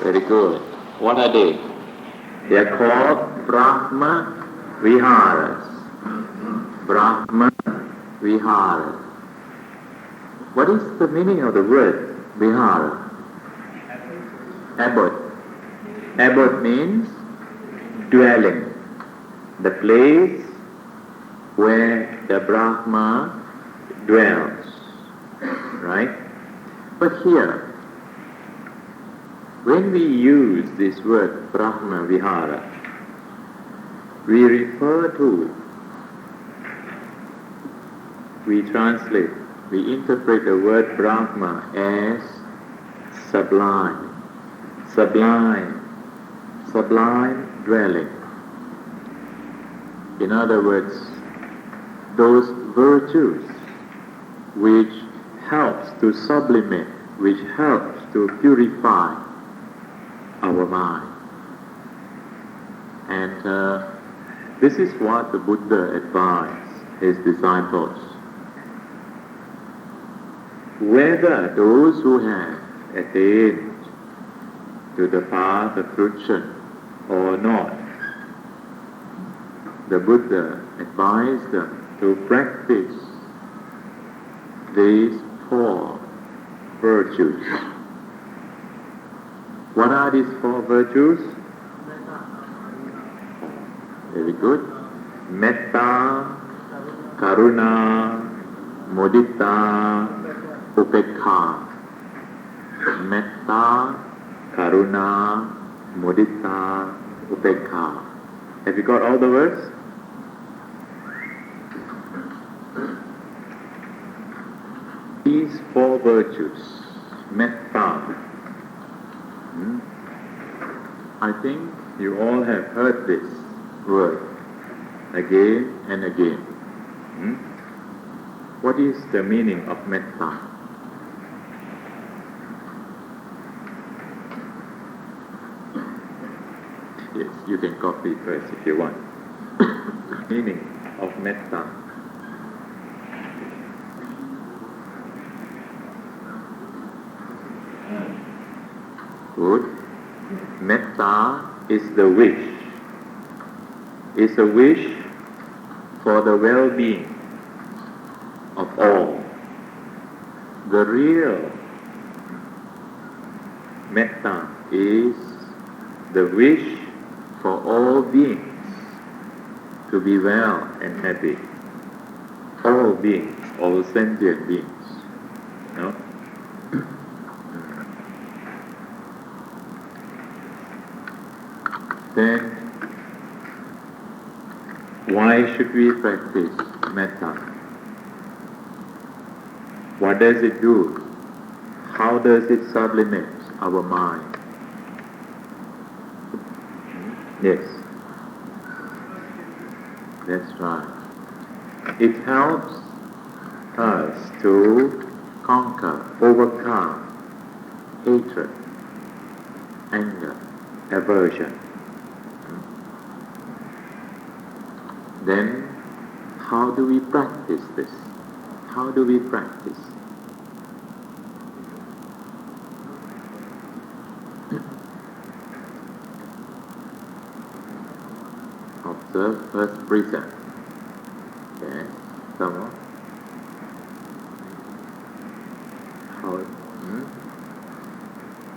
Very good. What are they? They are called Brahma Viharas. Brahma Viharas. What is the meaning of the word Vihara? Abode. Abode means dwelling. The place where the Brahma dwells. Right? But here, when we use this word Brahma Vihara, we refer to, we translate, we interpret the word Brahma as sublime, sublime, sublime dwelling. In other words, those virtues which helps to sublimate, which helps to purify our mind. And this is what the Buddha advised his disciples. Whether those who have attained to the path of fruition or not, the Buddha advised them to practice these 4 virtues. What are these 4 virtues? Very good. Metta, Karuna, Mudita, Upekha. Metta, Karuna, Mudita, Upekha. Have you got all the words? These 4 virtues, metta. I think you all have heard this word again and again. What is the meaning of metta? Yes, you can copy first if you want. Meaning of metta. Good. Metta is the wish. It's a wish for the well-being of all. The real metta is the wish for all beings to be well and happy. All beings, all sentient beings. No? Then, why should we practice metta? What does it do? How does it sublimate our mind? Yes, that's right. It helps us to conquer, overcome hatred, anger, aversion. Then, how do we practice this? How do we practice? Observe first precept. Yes, someone?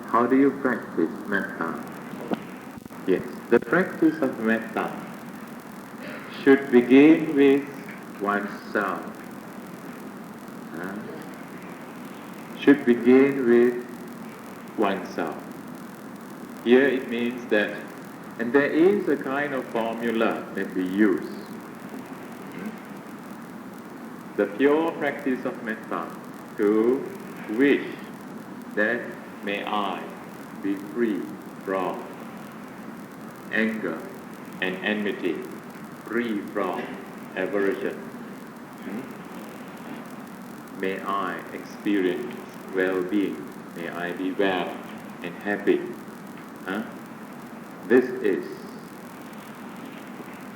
How do you practice metta? Yes, the practice of metta should begin with oneself. Should begin with oneself. Here it means that, and there is a kind of formula that we use. The pure practice of metta, to wish that may I be free from anger and enmity, free from aversion. May I experience well-being. May I be well and happy. This is,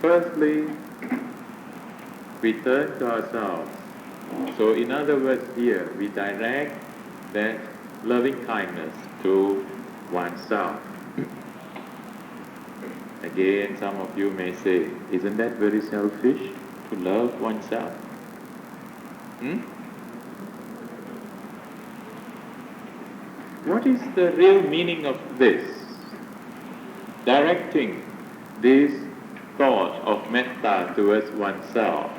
firstly, we turn to ourselves. So in other words here, we direct that loving kindness to oneself. Again, some of you may say, isn't that very selfish to love oneself? What is the real meaning of this? Directing this thought of metta towards oneself,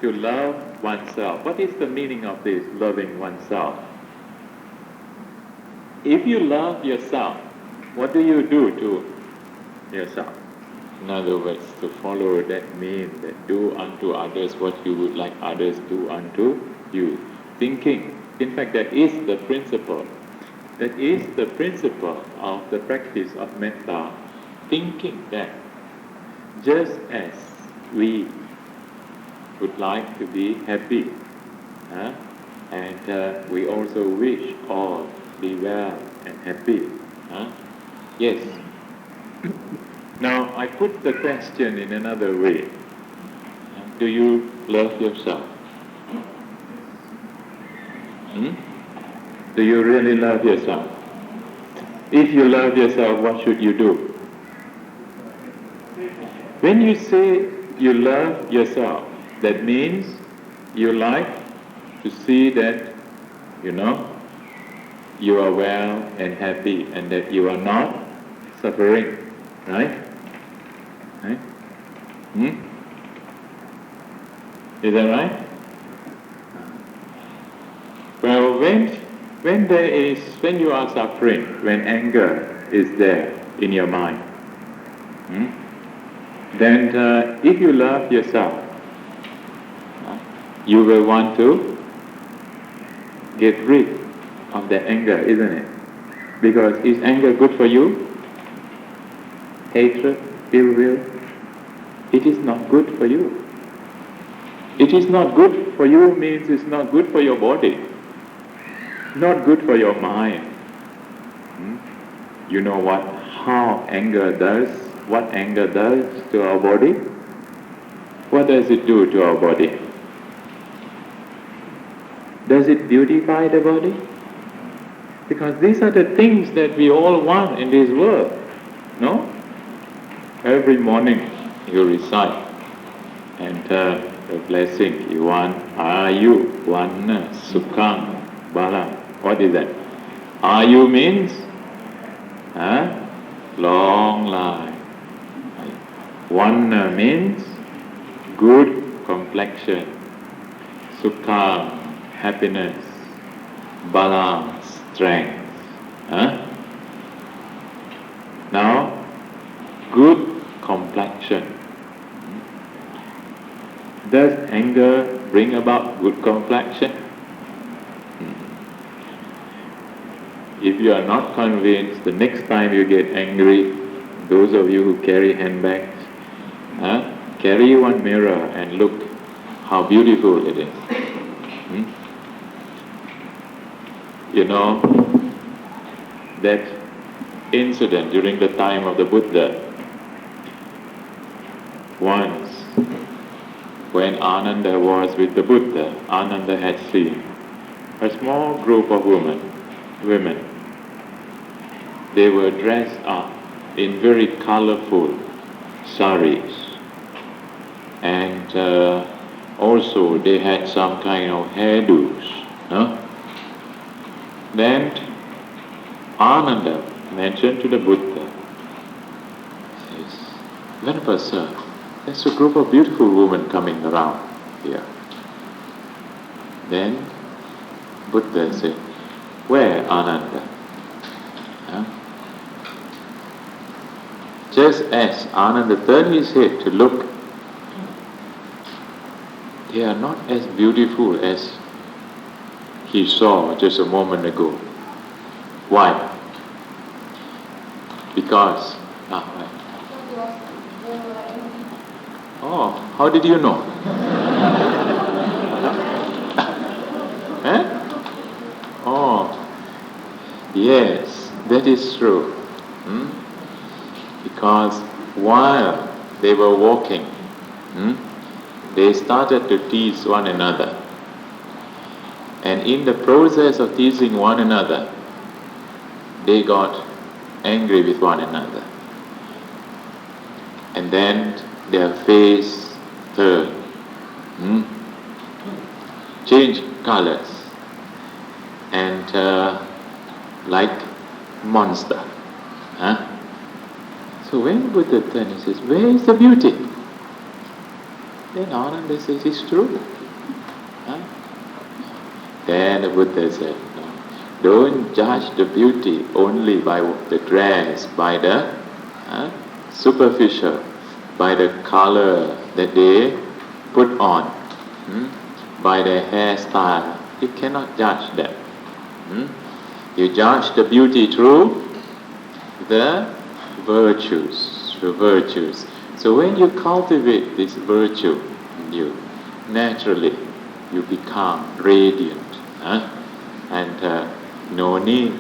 to love oneself. What is the meaning of this, loving oneself? If you love yourself, what do you do to yourself? In other words, to follow that means that do unto others what you would like others do unto you. Thinking. In fact, that is the principle. That is the principle of the practice of metta. Thinking that just as we would like to be happy, and we also wish all be well and happy. Yes. Now I put the question in another way. Do you love yourself? Do you really love yourself? If you love yourself, what should you do? When you say you love yourself, that means you like to see that, you are well and happy and that you are not suffering, right? Right? Is that right? Well, when you are suffering, when anger is there in your mind, then if you love yourself, you will want to get rid of that anger, isn't it? Because is anger good for you? Hatred, ill will? It is not good for you. It is not good for you means it's not good for your body. Not good for your mind. You know how anger does, what anger does to our body? What does it do to our body? Does it beautify the body? Because these are the things that we all want in this world, no? Every morning you recite and the blessing you want, Ayu, Vanna, Sukham, Bala. What is that? Ayu means long life. Vanna means good complexion. Sukham, happiness. Bala, strength. Now, good complexion. Does anger bring about good complexion? If you are not convinced, the next time you get angry, those of you who carry handbags, carry one mirror and look how beautiful it is. You know, that incident during the time of the Buddha, once when Ananda was with the Buddha, Ananda had seen a small group of women. They were dressed up in very colorful saris, and also they had some kind of hairdos. Then Ananda mentioned to the Buddha, says, Venerable Sir, there's a group of beautiful women coming around here. Then Buddha said, where, Ananda? Just as Ananda turned his head to look, they are not as beautiful as he saw just a moment ago. Why? Because... Oh, how did you know? Oh, yes, that is true. Because while they were walking, they started to tease one another. And in the process of teasing one another, they got angry with one another. And then their face turned, changed colors, and like monster. Huh? So when Buddha turned, he says, where is the beauty? Then Ananda says, it's true. Huh? Then the Buddha said, no, don't judge the beauty only by the dress, by the superficial, by the color that they put on, by their hairstyle. You cannot judge them. You judge the beauty through the virtues, So when you cultivate this virtue in you, naturally you become radiant, and no need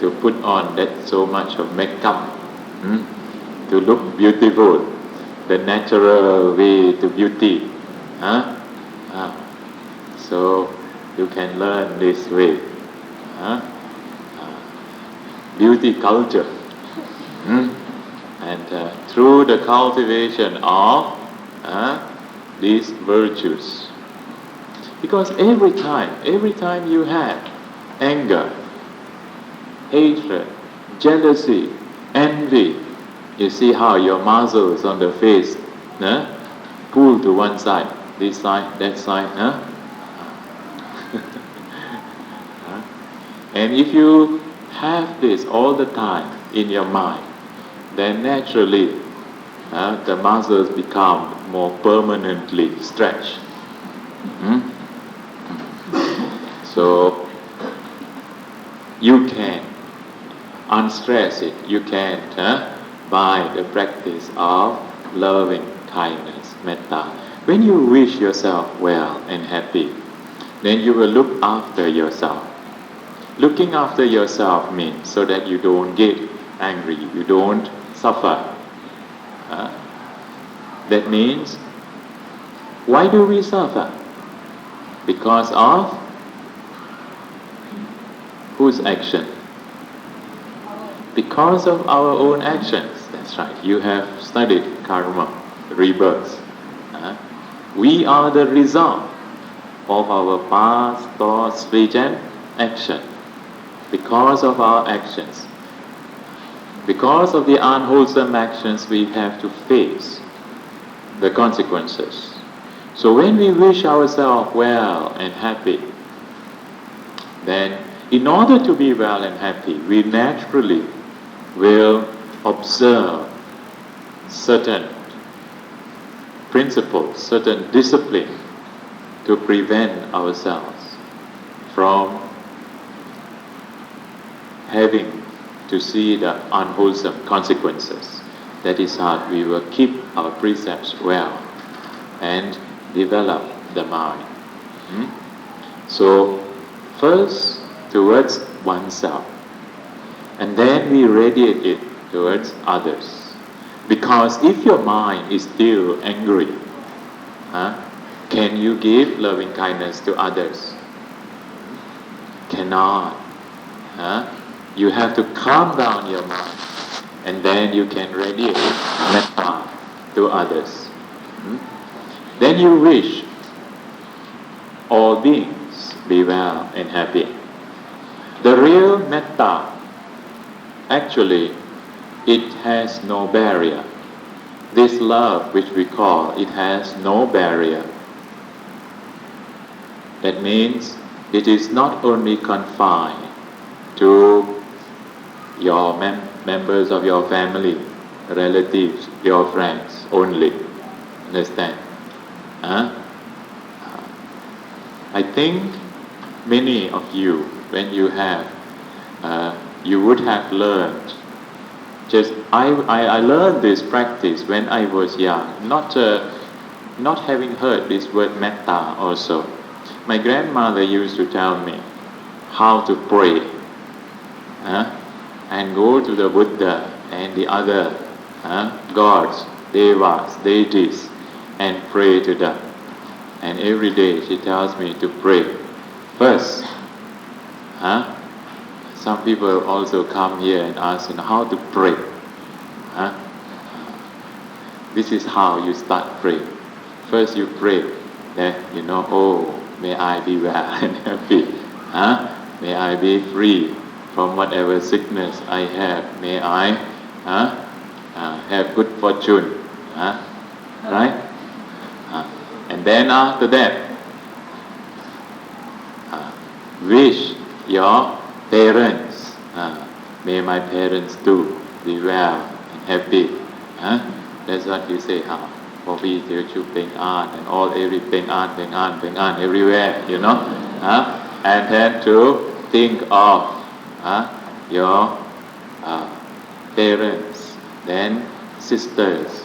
to put on that so much of makeup to look beautiful, the natural way to beauty. So you can learn this way. Beauty culture. And through the cultivation of these virtues. Because every time you have anger, hatred, jealousy, envy, you see how your muscles on the face pull to one side, this side, that side. And if you have this all the time in your mind, then naturally the muscles become more permanently stretched. So you can unstress it. You can by the practice of loving kindness, metta. When you wish yourself well and happy, then you will look after yourself. Looking after yourself means so that you don't get angry, you don't suffer. That means, why do we suffer? Because of whose action? Because of our own actions. That's right. You have studied karma, rebirth. We are the result of our past thoughts, speech and action. Because of our actions. Because of the unwholesome actions, we have to face the consequences. So when we wish ourselves well and happy, then in order to be well and happy, we naturally will observe certain principles, certain discipline to prevent ourselves from having to see the unwholesome consequences. That is how we will keep our precepts well and develop the mind. So first towards oneself, and then we radiate it towards others. Because if your mind is still angry, can you give loving kindness to others? Cannot. You have to calm down your mind, and then you can radiate metta to others. Then you wish all beings be well and happy. The real metta, actually, it has no barrier. This love which we call, it has no barrier. That means it is not only confined to your members of your family, relatives, your friends only. Understand? I think many of you, when you have, you would have learned. I learned this practice when I was young, not having heard this word metta also. My grandmother used to tell me how to pray, and go to the Buddha and the other gods, devas, deities, and pray to them. And every day she tells me to pray. First, Some people also come here and ask, how to pray. Huh? This is how you start praying. First you pray that may I be well and happy. Huh? May I be free from whatever sickness I have. May I have good fortune. Right? And then after that, wish your parents, may my parents too be well and happy. That's what you say. For we Teochew Peng An and all every Peng An everywhere, and then to think of your parents, then sisters,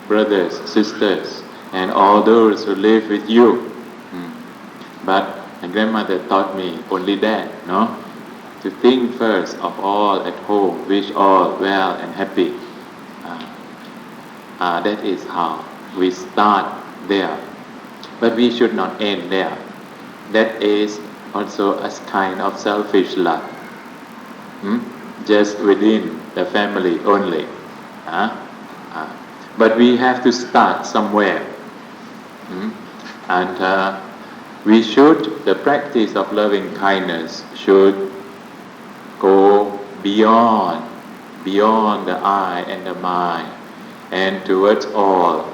brothers, sisters, and all those who live with you. But my grandmother taught me only that, to think first of all at home, wish all well and happy. That is how we start there. But we should not end there. That is also a kind of selfish love. Just within the family only. But we have to start somewhere. And the practice of loving kindness should go beyond the I and the mind and towards all.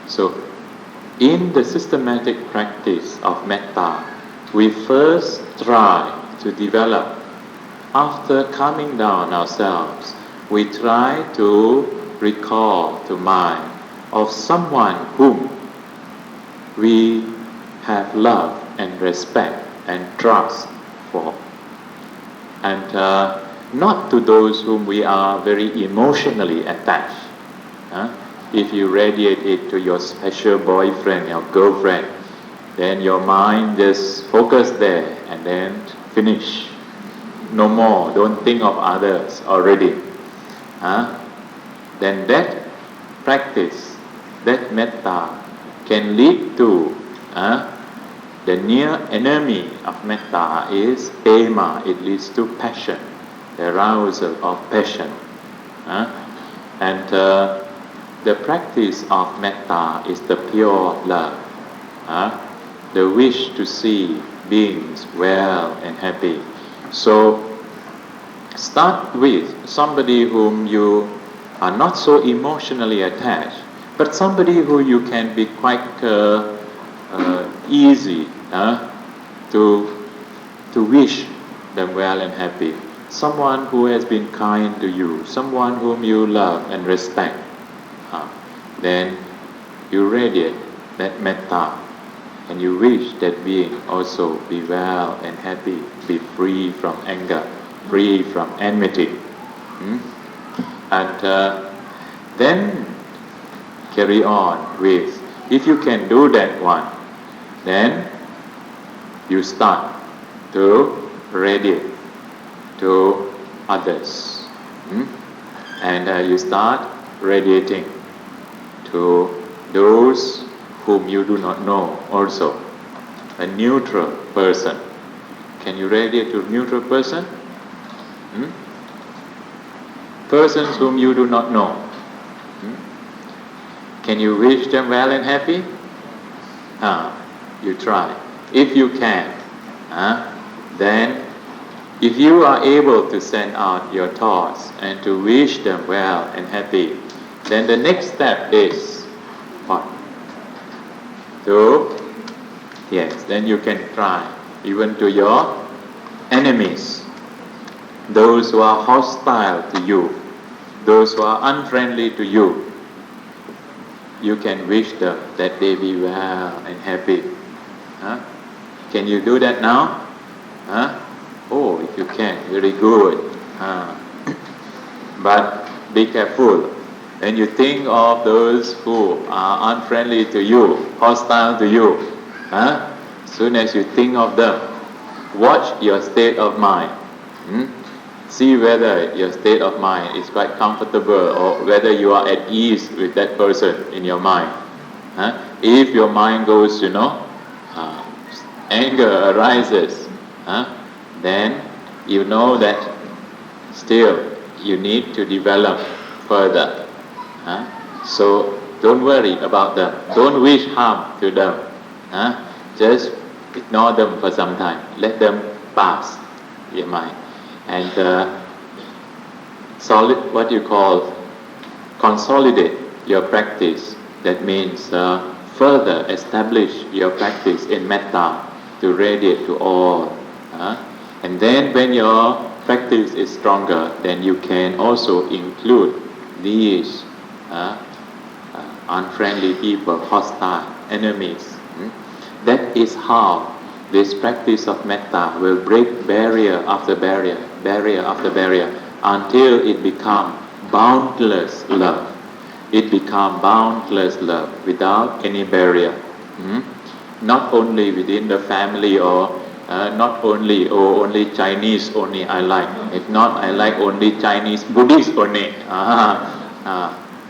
So, in the systematic practice of metta, we first try to develop, after calming down ourselves, we try to recall to mind of someone whom we have love and respect and trust for. And not to those whom we are very emotionally attached. If you radiate it to your special boyfriend or girlfriend, then your mind just focus there and then finish. No more, don't think of others already. Then that practice, that metta, can lead to the near enemy of metta is prema. It leads to passion, the arousal of passion. And the practice of metta is the pure love, the wish to see beings well and happy. So start with somebody whom you are not so emotionally attached, but somebody who you can be quite easy to wish them well and happy. Someone who has been kind to you, someone whom you love and respect. Then you radiate that metta and you wish that being also be well and happy, be free from anger, free from enmity. And then carry on with, if you can do that one, then you start to radiate to others. And you start radiating to those whom you do not know also. A neutral person. Can you radiate to a neutral person? Persons whom you do not know. Can you wish them well and happy? You try. If you can, then if you are able to send out your thoughts and to wish them well and happy, then the next step is what? Then you can try even to your enemies, those who are hostile to you, those who are unfriendly to you. You can wish them that they be well and happy. Can you do that now? Oh, if you can, very good. But be careful. When you think of those who are unfriendly to you, hostile to you, soon as you think of them, watch your state of mind. See whether your state of mind is quite comfortable or whether you are at ease with that person in your mind. If your mind goes, anger arises, then you know that still you need to develop further. So don't worry about them. Don't wish harm to them. Just ignore them for some time. Let them pass your mind. And what you call consolidate your practice. That means further establish your practice in metta to radiate to all. And then when your practice is stronger, then you can also include these unfriendly people, hostile, enemies. That is how this practice of metta will break barrier after barrier, barrier after barrier, until it becomes boundless love. It becomes boundless love without any barrier. Not only within the family or not only, only Chinese only I like. If not, I like only Chinese Buddhist only.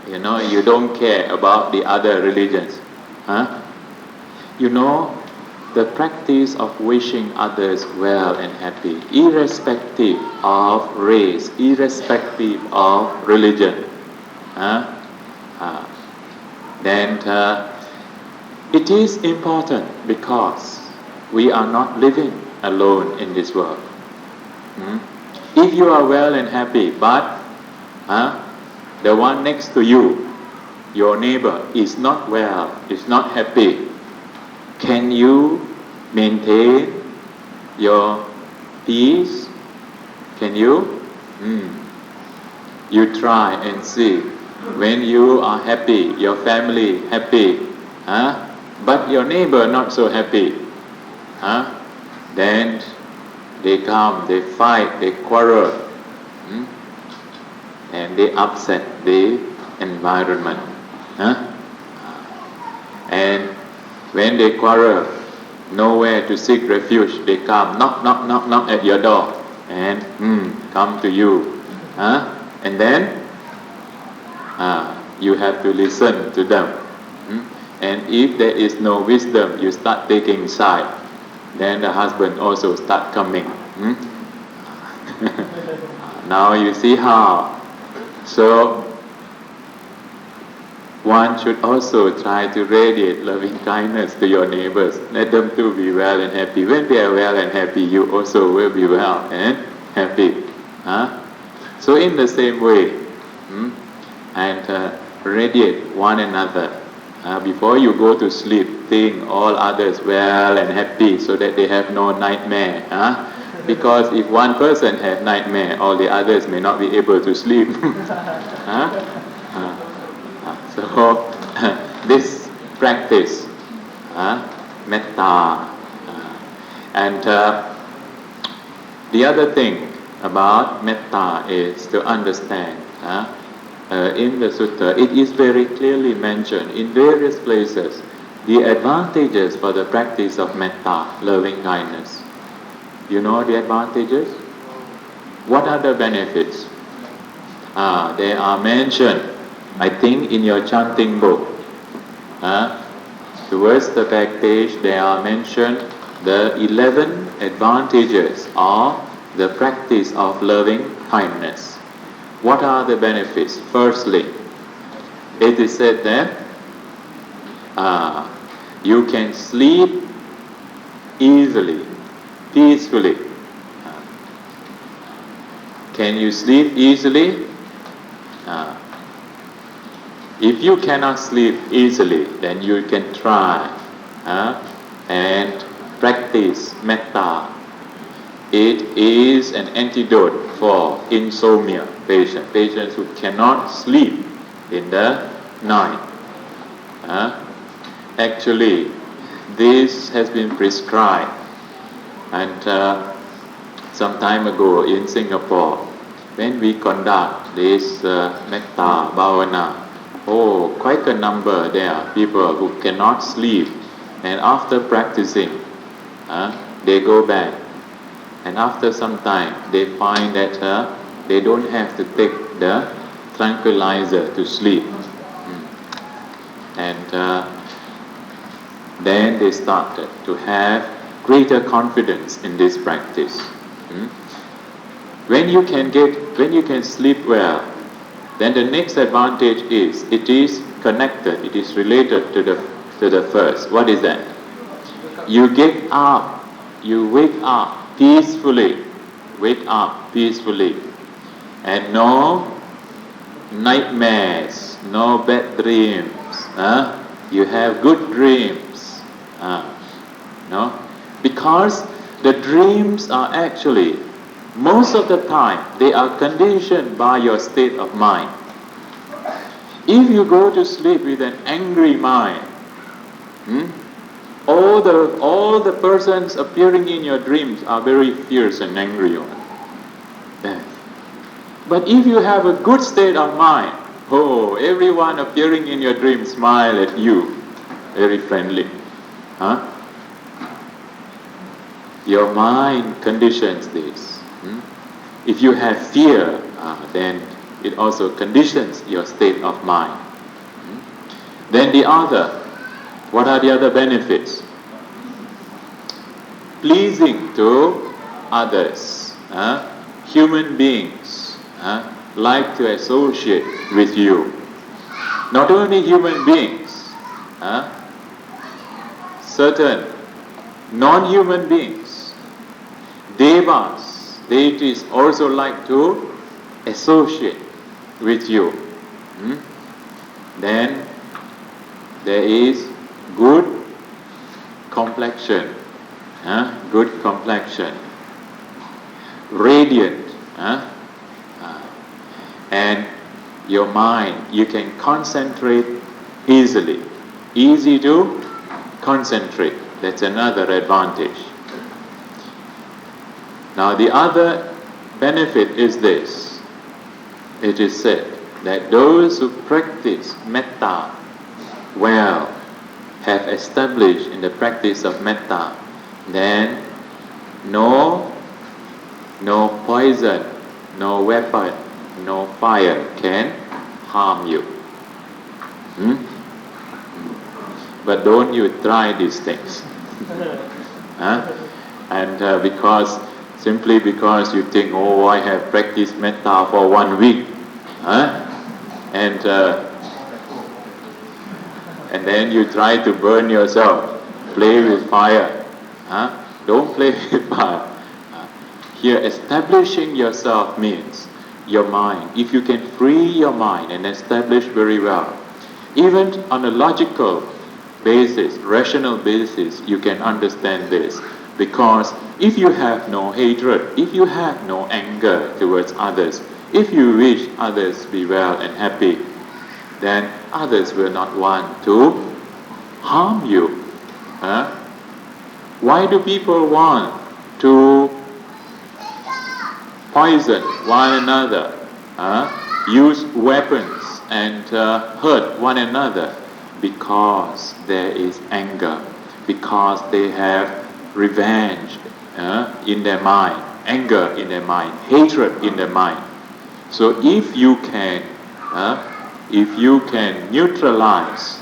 You don't care about the other religions. The practice of wishing others well and happy, irrespective of race, irrespective of religion, then it is important because we are not living alone in this world. If you are well and happy, but the one next to you, your neighbor, is not well, is not happy, can you maintain your peace? Can you? You try and see. When you are happy, your family happy, but your neighbor not so happy, then they come, they fight, they quarrel, and they upset the environment. And when they quarrel, nowhere to seek refuge, they come, knock at your door, and come to you. And then you have to listen to them. And if there is no wisdom, you start taking side. Then the husband also start coming. Now you see how. So one should also try to radiate loving kindness to your neighbors. Let them too be well and happy. When they are well and happy, you also will be well and happy. So in the same way, and radiate one another. Before you go to sleep, think all others well and happy so that they have no nightmare. Because if one person has nightmare, all the others may not be able to sleep. So this practice, metta, and the other thing about metta is to understand. In the sutta, it is very clearly mentioned in various places the advantages for the practice of metta, loving kindness. You know the advantages? What are the benefits? They are mentioned, I think, in your chanting book. Towards the back page, they are mentioned the 11 advantages of the practice of loving kindness. What are the benefits? Firstly, it is said that you can sleep easily, peacefully. Can you sleep easily? If you cannot sleep easily, then you can try and practice metta. It is an antidote for insomnia patients who cannot sleep in the night. Actually, this has been prescribed, and some time ago in Singapore, when we conduct this metta bhavana, quite a number there are people who cannot sleep, and after practicing, they go back. And after some time, they find that they don't have to take the tranquilizer to sleep. And then they started to have greater confidence in this practice. Hmm? When you can sleep well, then the next advantage is it is connected, it is related to the first. What is that? You wake up peacefully, and no nightmares, no bad dreams. You have good dreams. No? Because the dreams are actually, most of the time, they are conditioned by your state of mind. If you go to sleep with an angry mind, all the persons appearing in your dreams are very fierce and angry ones. Yes. But if you have a good state of mind, everyone appearing in your dreams smile at you, very friendly. Your mind conditions this. If you have fear, then it also conditions your state of mind. Then what are the other benefits? Pleasing to others. Human beings like to associate with you. Not only human beings, certain non-human beings, devas, deities also like to associate with you. Then there is good complexion, radiant, and your mind, you can concentrate easily, easy to concentrate. That's another advantage. Now the other benefit is this. It is said that those who practice metta well, have established in the practice of metta, then no poison, no weapon, no fire can harm you. But don't you try these things. And simply because you think, I have practiced metta for 1 week, and then you try to burn yourself, play with fire. Don't play with fire. Here, establishing yourself means your mind. If you can free your mind and establish very well, even on a logical basis, rational basis, you can understand this. Because if you have no hatred, if you have no anger towards others, if you wish others be well and happy, then others will not want to harm you. Why do people want to poison one another, use weapons and hurt one another? Because there is anger, because they have revenge in their mind, anger in their mind, hatred in their mind. So if you can neutralize,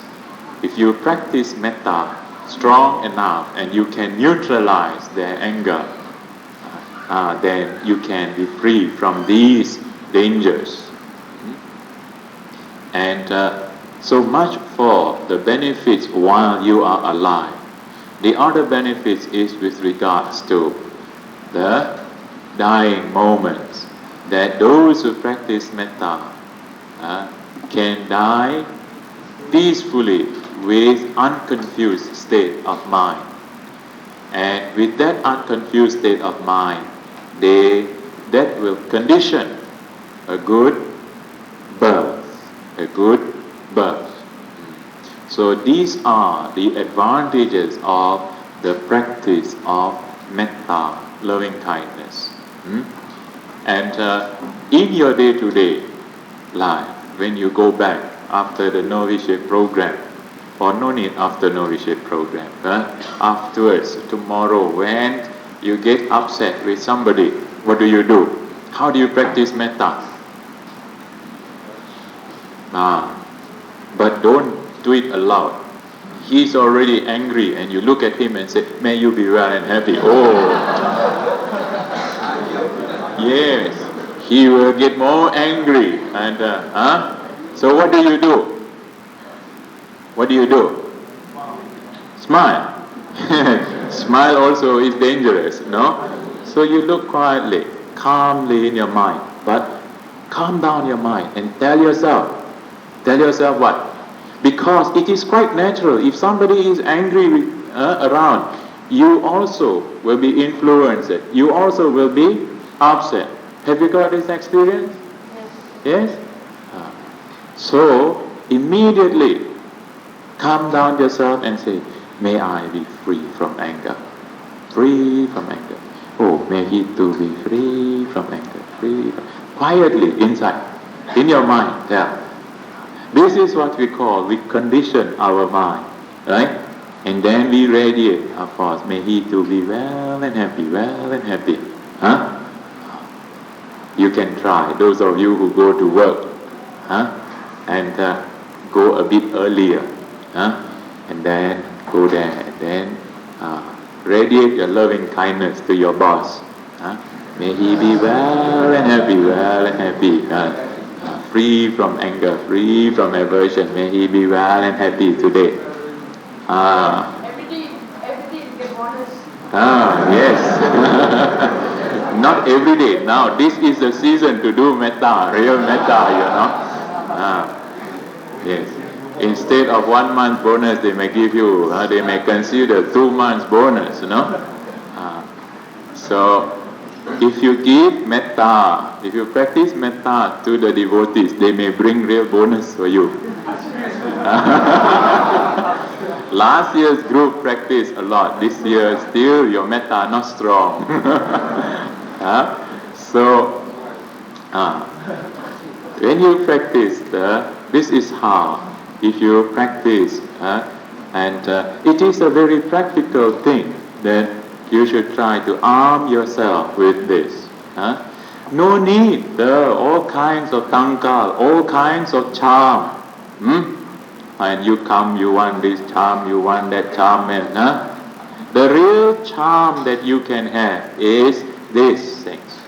if you practice metta strong enough and you can neutralize their anger, then you can be free from these dangers. And so much for the benefits while you are alive. The other benefits is with regards to the dying moments, that those who practice metta can die peacefully with unconfused state of mind. And with that unconfused state of mind, that will condition a good birth. So these are the advantages of the practice of metta, loving kindness. And in your day-to-day life, when you go back after the novitiate program, or no need after novitiate program, afterwards, tomorrow, when you get upset with somebody, what do? How do you practice metta? But don't do it aloud. He's already angry and you look at him and say, may you be well and happy. Yes, he will get more angry. And so what do? What do? Smile. Smile also is dangerous, no? So you look quietly, calmly in your mind, but calm down your mind and tell yourself what? Because it is quite natural. If somebody is angry around, you also will be influenced. You also will be upset. Have you got this experience? Yes? So immediately calm down yourself and say, may I be free from anger. Free from anger. Oh, may he too be free from anger. Quietly inside, in your mind, tell. This is what we condition our mind, right? And then we radiate our force. May he too be well and happy. Huh? You can try. Those of you who go to work, and go a bit earlier, and then go there, and then radiate your loving kindness to your boss. May he be well and happy. Free from anger, free from aversion. May he be well and happy today. Every day you get bonus. Yes. Not every day. Now this is the season to do metta, real metta, Yes. Instead of 1 month bonus, they may give you, they may consider 2 months bonus, So if you give metta, if you practice metta to the devotees, they may bring real bonus for you. Last year's group practiced a lot. This year still your metta not strong. So when you practice, this is how. If you practice, and it is a very practical thing, then you should try to arm yourself with this. No need, there are all kinds of tangkal, all kinds of charm. And you come, you want this charm, you want that charm, and the real charm that you can have is these things.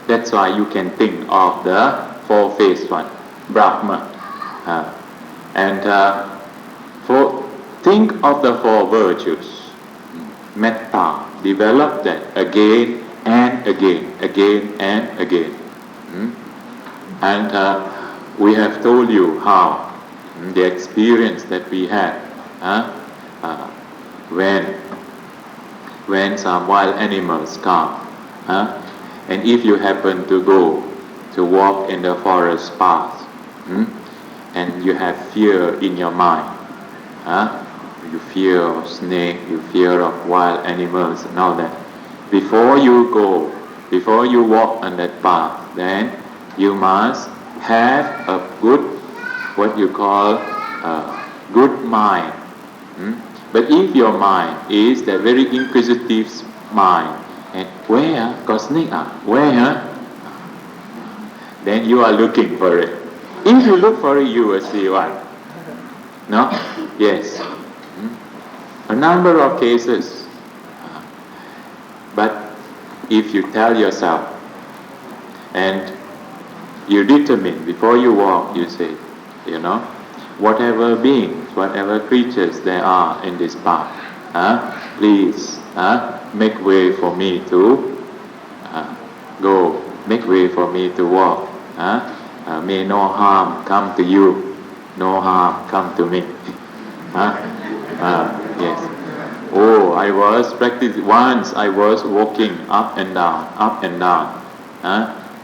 That's why you can think of the four-faced one, Brahma. Think of the four virtues. Metta, develop that again and again. And we have told you how the experience that we had when some wild animals come, and if you happen to go to walk in the forest path, and you have fear in your mind, you fear of snake, you fear of wild animals and all that. Before you walk on that path, then you must have a good, what you call good mind. But if your mind is the very inquisitive mind, and where got snake? Where? Then you are looking for it. If you look for it, you will see one. No? Yes. A number of cases. But if you tell yourself and you determine before you walk, you say, whatever beings, whatever creatures there are in this path, please make way for me to go, make way for me to walk. May no harm come to you, no harm come to me. Yes. Oh, I was practicing. Once I was walking up and down,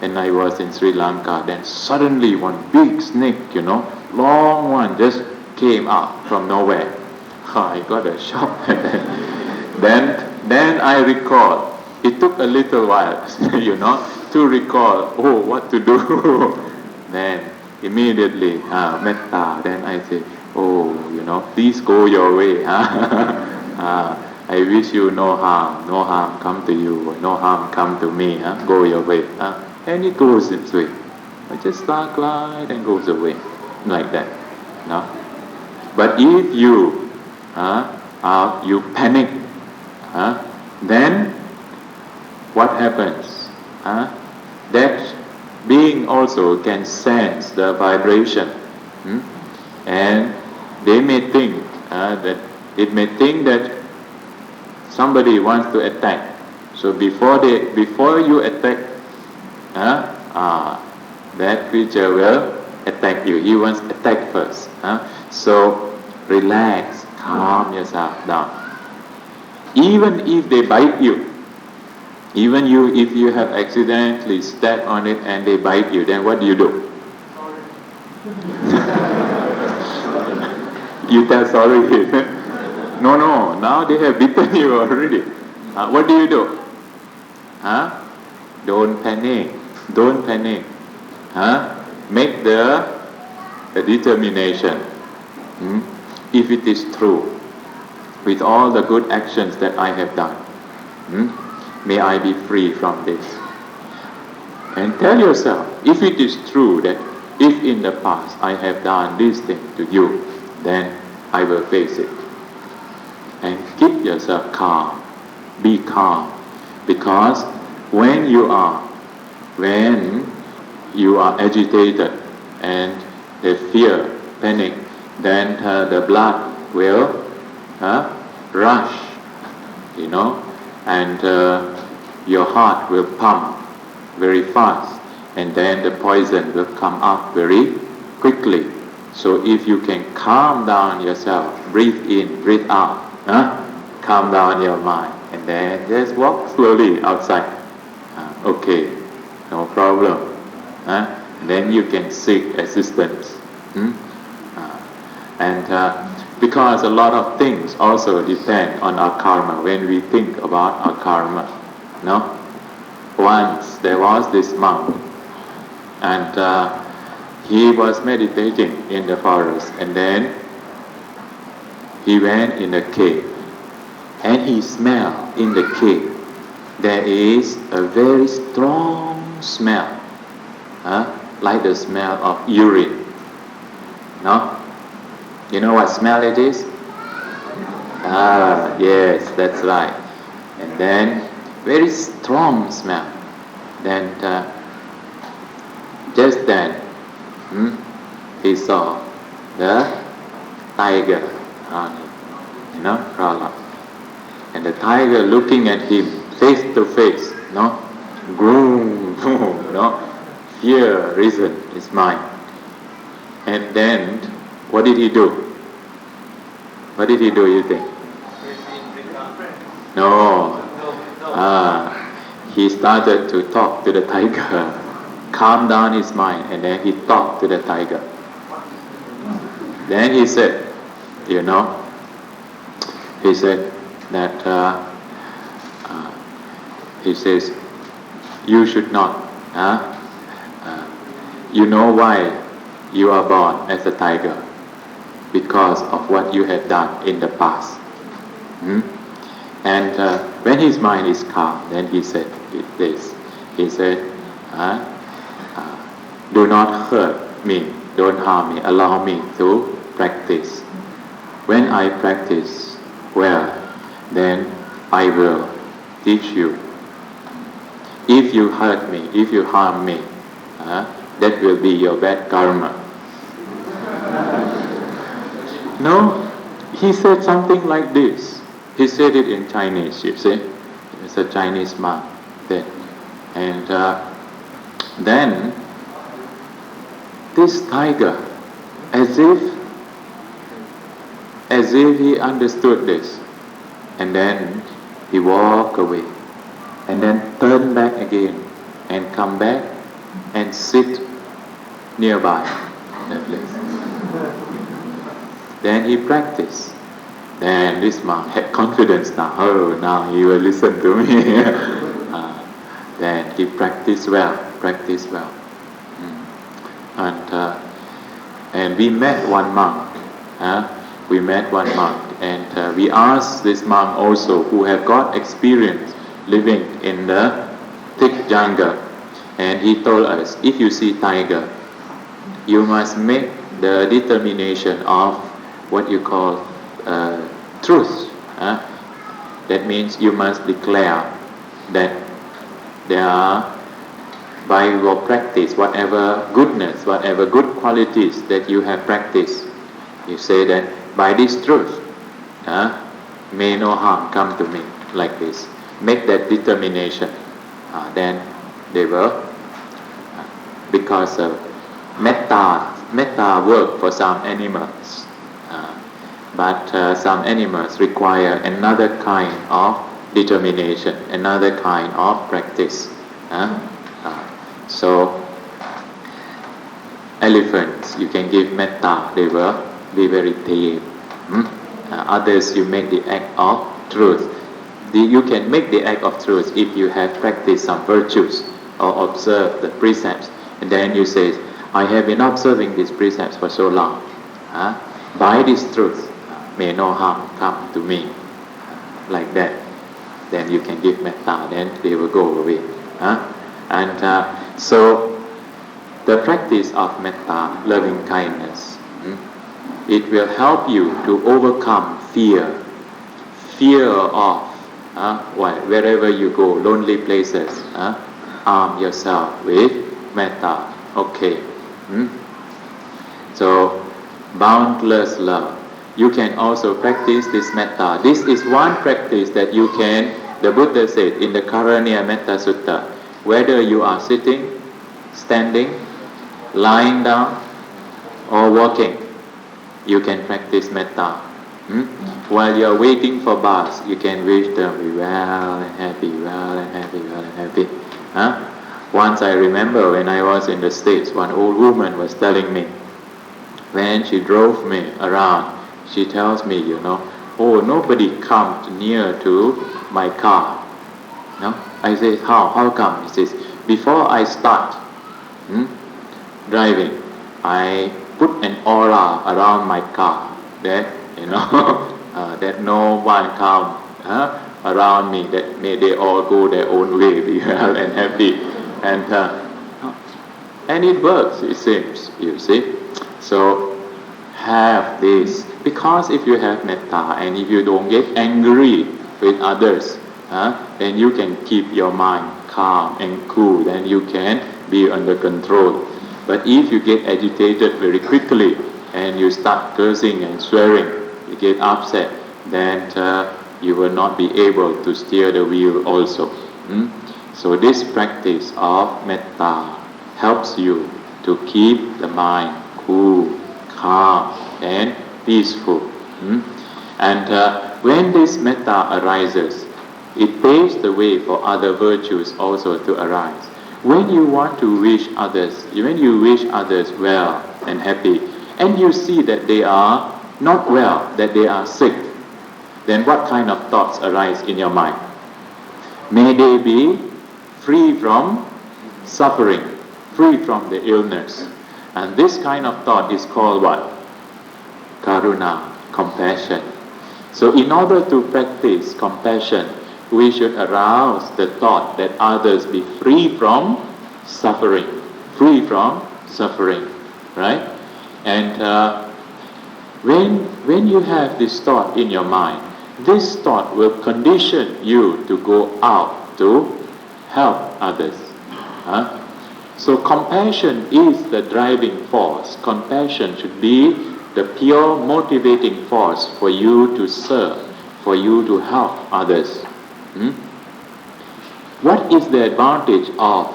and I was in Sri Lanka. Then suddenly one big snake, long one, just came out from nowhere. I got a shock. Then I recalled. It took a little while, to recall. Oh, what to do? Then immediately metta. Then I say, oh, please go your way. I wish you no harm come to you, no harm come to me. Go your way. And it goes its way. I just glide and goes away, like that. No? But if you panic, then what happens? That being also can sense the vibration, and they may think that it may think that somebody wants to attack. So before you attack, that creature will attack you. He wants to attack first. So relax, calm yourself down. Even if they bite you, if you have accidentally stepped on it and they bite you, then what do? You tell sorry. No, now they have bitten you already. What do? Don't panic. Make the determination. If it is true, with all the good actions that I have done, may I be free from this. And tell yourself, if it is true that if in the past I have done this thing to you, then I will face it. And keep yourself calm. Be calm. Because when you are agitated and the fear, panic, then the blood will rush, and your heart will pump very fast, and then the poison will come up very quickly. So if you can calm down yourself, breathe in, breathe out, calm down your mind, and then just walk slowly outside. Okay, no problem. Then you can seek assistance. Because a lot of things also depend on our karma when we think about our karma. Once there was this monk, and he was meditating in the forest, and then he went in a cave, and he smelled in the cave there is a very strong smell, like the smell of urine. You know what smell it is? Yes, that's right. And then very strong smell. Then just then he saw the tiger on it, crawl up. And the tiger looking at him face to face, gloom, fear risen his mind. And then what did he do? What did he do, you think? No. He started to talk to the tiger, calm down his mind, and then he talked to the tiger. Then he said, he said that, he says, you should not, you know why you are born as a tiger? Because of what you have done in the past. And when his mind is calm, then he said this. He said, do not hurt me, don't harm me, allow me to practice. When I practice well, then I will teach you. If you hurt me, if you harm me, that will be your bad karma. No, he said something like this. He said it in Chinese, you see. It's a Chinese monk then. And then this tiger, as if he understood this, and then he walked away, and then turn back again, and come back and sit nearby that place. Then he practiced. Then this monk had confidence now. Oh, now he will listen to me. Then he practiced well. And we met one monk. And we asked this monk also, who have got experience living in the thick jungle. And he told us, if you see tiger, you must make the determination of what you call truth. That means you must declare that They are by your practice, whatever goodness, whatever good qualities that you have practiced. You say that by this truth, may no harm come to me, like this. Make that determination. Then they will, because of metta work for some animals, but some animals require another kind of determination, another kind of practice. So elephants, you can give metta, they will be very tame. Others, you make the act of truth. You can make the act of truth if you have practiced some virtues or observed the precepts, and then you say, I have been observing these precepts for so long. By this truth, may no harm come to me. Like that. Then you can give metta, then they will go away. So the practice of metta, loving kindness, it will help you to overcome fear of wherever you go, lonely places, arm yourself with metta. Okay. So boundless love. You can also practice this metta. This is one practice that you can, the Buddha said in the Karaniya Metta Sutta, whether you are sitting, standing, lying down, or walking, you can practice metta. While you are waiting for bus, you can wish them be well and happy, well and happy, well and happy. Once I remember when I was in the States, one old woman was telling me, when she drove me around, she tells me, oh, nobody comes near to my car. I say, how come? She says, before I start driving, I put an aura around my car that, that no one come around me, that may they all go their own way, be well and happy. And it works, it seems, you see. So have this, because if you have metta and if you don't get angry with others, then you can keep your mind calm and cool, then you can be under control. But if you get agitated very quickly and you start cursing and swearing, you get upset, then you will not be able to steer the wheel also. So this practice of metta helps you to keep the mind cool, calm and peaceful. And when this metta arises, it paves the way for other virtues also to arise. When you want to wish others, when you wish others well and happy, and you see that they are not well, that they are sick, then what kind of thoughts arise in your mind? May they be free from suffering, free from the illness. And this kind of thought is called what? Karuna, compassion. So in order to practice compassion, we should arouse the thought that others be free from suffering, right? And when you have this thought in your mind, this thought will condition you to go out to help others. So compassion is the driving force. Compassion should be the pure motivating force for you to serve, for you to help others. What is the advantage of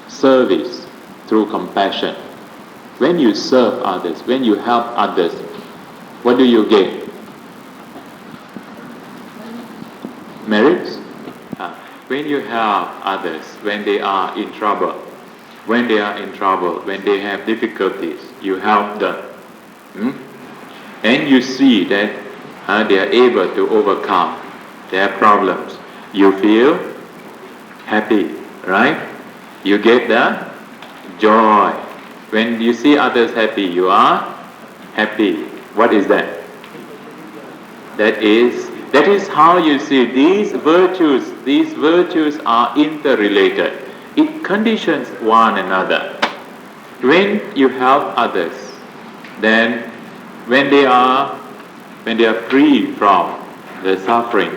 service through compassion? When you serve others, when you help others, what do you get? Merits? When you help others, when they are in trouble, when they have difficulties, you help them. And you see that they are able to overcome their problems. You feel happy, right? You get the joy. When you see others happy, you are happy. What is that? That is how you see these virtues are interrelated. It conditions one another. When you help others, then when they are free from the suffering,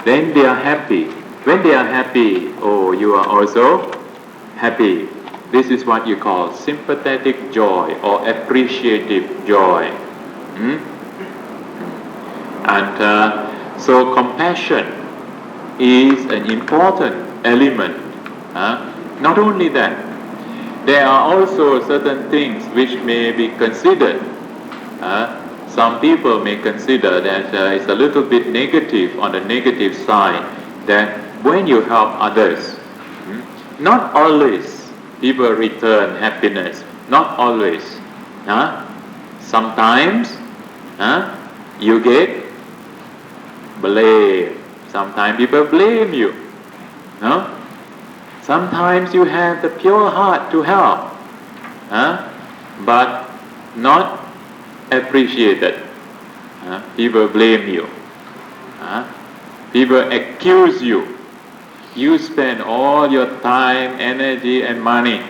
then they are happy. When they are happy, oh, you are also happy. This is what you call sympathetic joy or appreciative joy. Hmm? And so compassion is an important element. Not only that, there are also certain things which may be considered. Some people may consider that it's a little bit negative, on the negative side, that when you help others, not always people return happiness, not always. Sometimes you get blame. Sometimes people blame you. No? Sometimes you have the pure heart to help, but not appreciated. People blame you. People accuse you. You spend all your time, energy and money,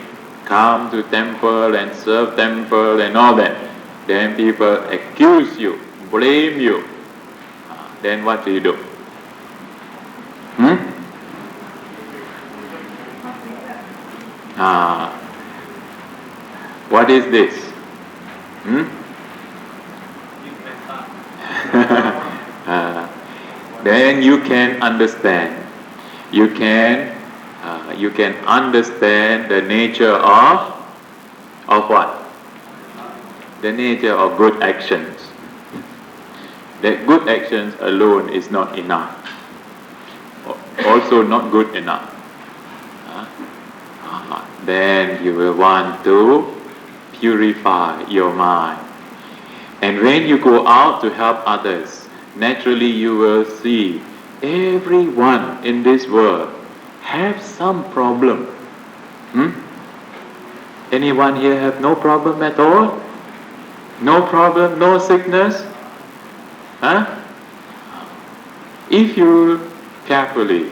come to temple and serve temple and all that. Then people accuse you, blame you. Then what do you do? What is this? Then you can understand. You can understand the nature of what? The nature of good actions. That good actions alone is not enough. Also not good enough. Then you will want to purify your mind. And when you go out to help others, naturally you will see everyone in this world have some problem. Anyone here have no problem at all? No problem, no sickness? If you carefully,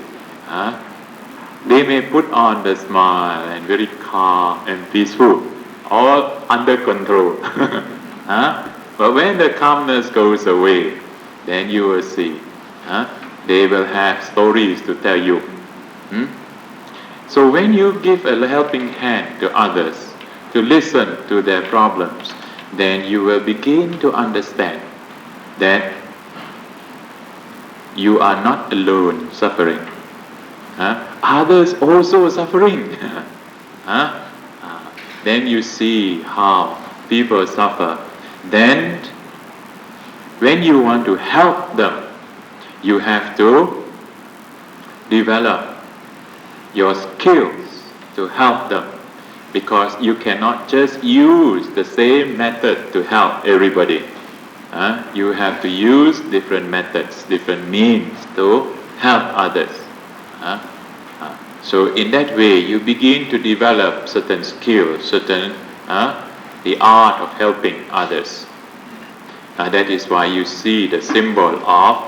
they may put on the smile and very calm and peaceful, all under control. But when the calmness goes away, then you will see, they will have stories to tell you. So when you give a helping hand to others, to listen to their problems, then you will begin to understand that you are not alone suffering. Others also suffering. Then you see how people suffer. Then when you want to help them, you have to develop your skills to help them, because you cannot just use the same method to help everybody. You have to use different methods, different means to help others. So in that way, you begin to develop certain skills, the art of helping others. That is why you see the symbol of,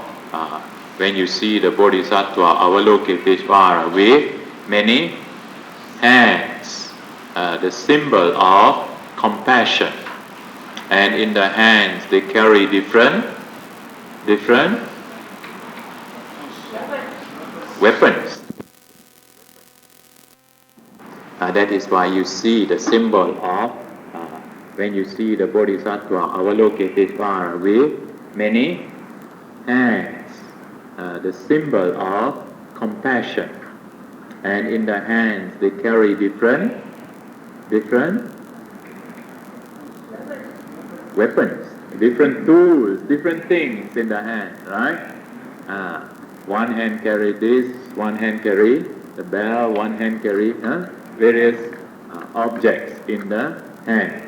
when you see the Bodhisattva Avalokiteshvara with many hands, the symbol of compassion. And in the hands they carry different weapons. That is why you see the symbol of, when you see the Bodhisattva Avalokiteshvara with many hands, the symbol of compassion. And in the hands they carry different weapons, different tools, different things in the hand, right? One hand carry this, one hand carry the bell, one hand carry various objects in the hand.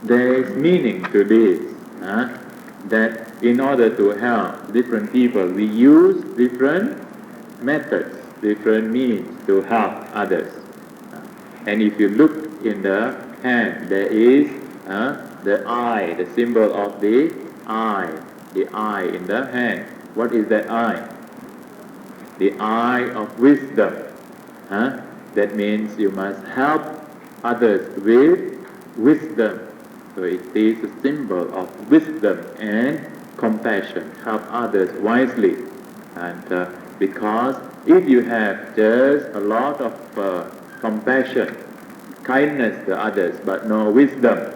There is meaning to this, that in order to help different people, we use different methods, different means to help others. And if you look in the hand, there is the eye, the symbol of the eye in the hand. What is that eye? The eye of wisdom. That means you must help others with wisdom. So it is a symbol of wisdom and compassion. Help others wisely. And because if you have just a lot of compassion, kindness to others, but no wisdom,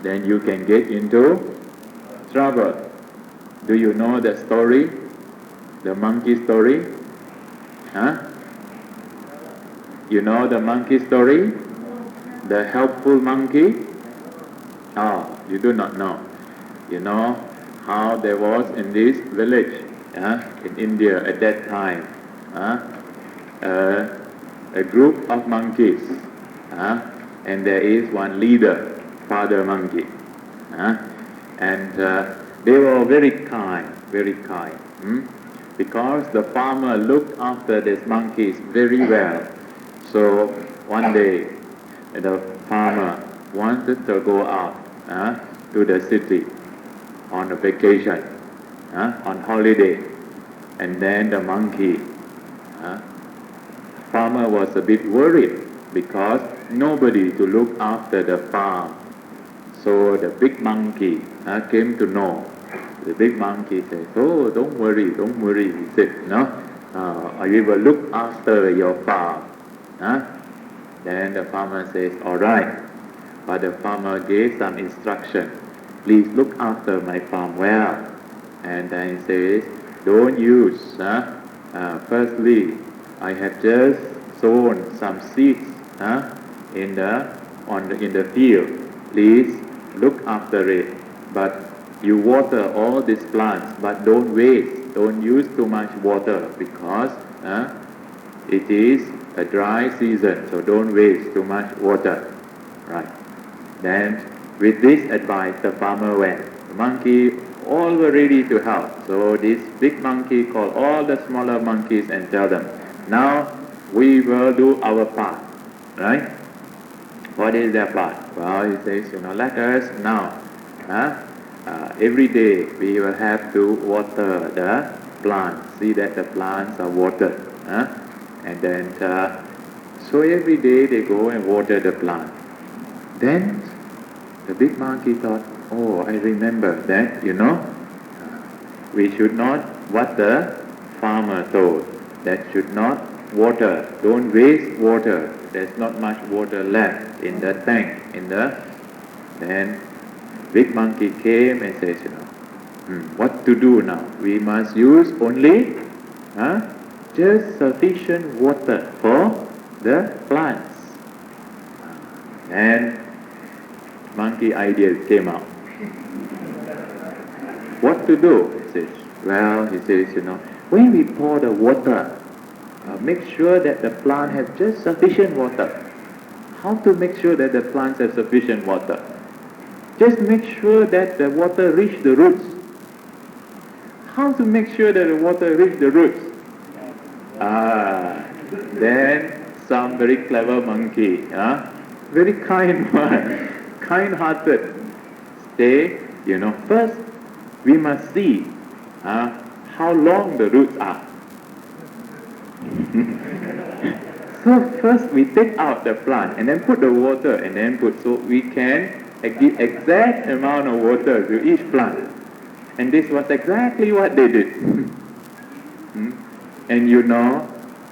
then you can get into trouble. Do you know the story? The monkey story? Huh? You know the monkey story? The helpful monkey? Oh, you do not know. You know how there was in this village in India at that time a group of monkeys, and there is one leader, Father Monkey, and they were very kind, because the farmer looked after these monkeys very well. So one day the farmer wanted to go out to the city on a vacation, on holiday, and then the monkey, farmer was a bit worried because nobody to look after the farm. So the big monkey came to know. The big monkey said, "Oh, don't worry. He said, "No, I will look after your farm." Then the farmer says, "All right." But the farmer gave some instruction. "Please look after my farm well." And then he says, "Don't use. Firstly, I have just sown some seeds in the field. Please look after it. But you water all these plants, but don't waste. Don't use too much water because it is a dry season. So don't waste too much water." Right. Then, with this advice, the farmer went. The monkey all were ready to help. So this big monkey called all the smaller monkeys and tell them, "Now we will do our part." Right? What is their part? Well, he says, let us now, every day we will have to water the plants. See that the plants are watered. And then, so every day they go and water the plant. Then the big monkey thought, "Oh, I remember that, we should not, what the farmer told, that should not water, don't waste water. There's not much water left in the tank, Then big monkey came and says, what to do now? We must use only just sufficient water for the plants." And monkey idea came out. What to do? He says, when we pour the water, make sure that the plant has just sufficient water. How to make sure that the plants have sufficient water? Just make sure that the water reach the roots. How to make sure that the water reach the roots? Then some very clever monkey, very kind one, kind-hearted, say, first we must see how long the roots are. So first we take out the plant and then put the water and then so we can give exact amount of water to each plant. And this was exactly what they did. And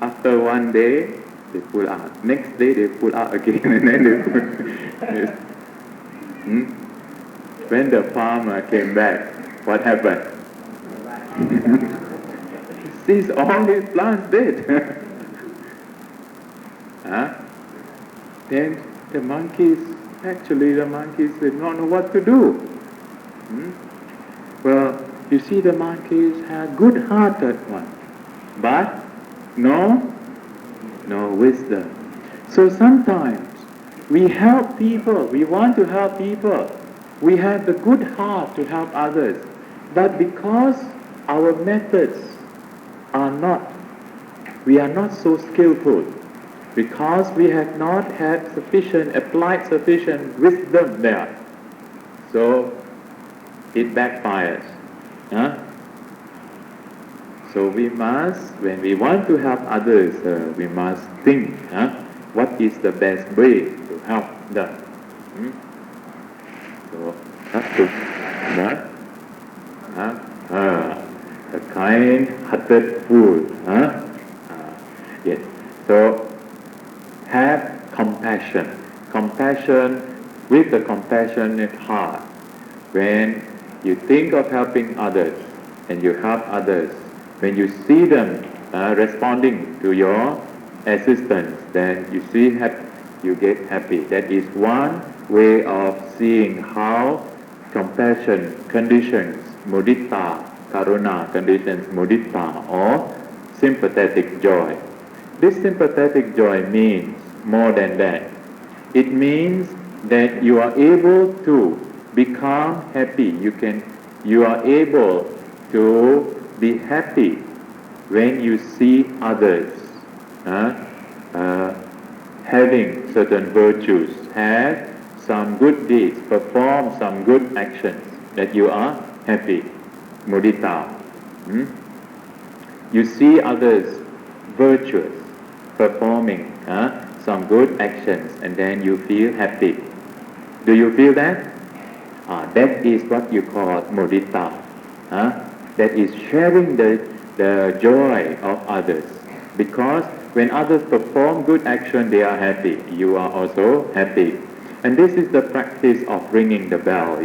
after one day they pull out. Next day they pull out again and then they put. When the farmer came back, what happened? He sees all his plants dead. Then the monkeys did not know what to do. Well, you see, the monkeys are good-hearted ones, but no wisdom. So sometimes we help people, we want to help people, we have the good heart to help others, but because our methods we are not so skillful, because we have not applied sufficient wisdom there, so it backfires. So we must, when we want to help others, we must think, what is the best way to help them. So that's the kind-hearted fool, Yes. So have compassion. Compassion with the compassionate heart. When you think of helping others and you help others, when you see them responding to your assistance, then you get happy. That is one way of seeing how compassion conditions mudita, karuna conditions mudita, or sympathetic joy. This sympathetic joy means more than that. It means that you are able to become happy. You are able to be happy when you see others having certain virtues, have some good deeds, perform some good actions, that you are happy. Mudita. You see others virtuous, performing some good actions, and then you feel happy. Do you feel that? That is what you call mudita. That is sharing the joy of others. Because when others perform good action, they are happy. You are also happy. And this is the practice of ringing the bell,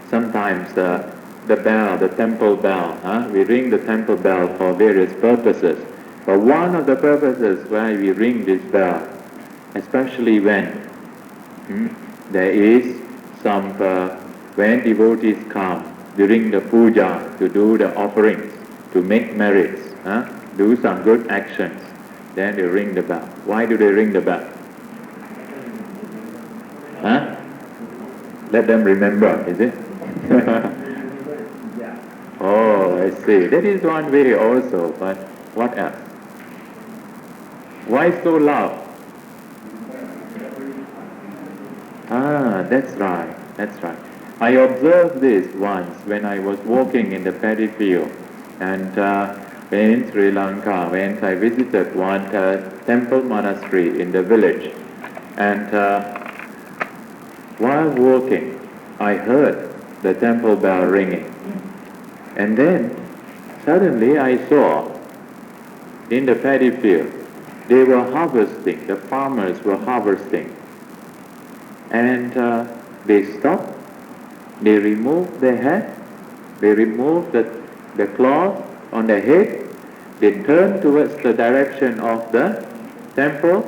Sometimes the bell, the temple bell, we ring the temple bell for various purposes. But one of the purposes why we ring this bell, especially when there is some, when devotees come during the puja to do the offerings, to make merits, do some good actions, then they ring the bell. Why do they ring the bell? Let them remember, is it? Oh, I see. That is one way also, but what else? Why so loud? That's right, that's right. I observed this once when I was walking in the paddy field, and in Sri Lanka, when I visited one temple monastery in the village, and while walking, I heard the temple bell ringing, and then suddenly I saw in the paddy field, they were harvesting, the farmers were harvesting, and they stopped, they removed their hat, they removed the cloth on their head, they turned towards the direction of the temple,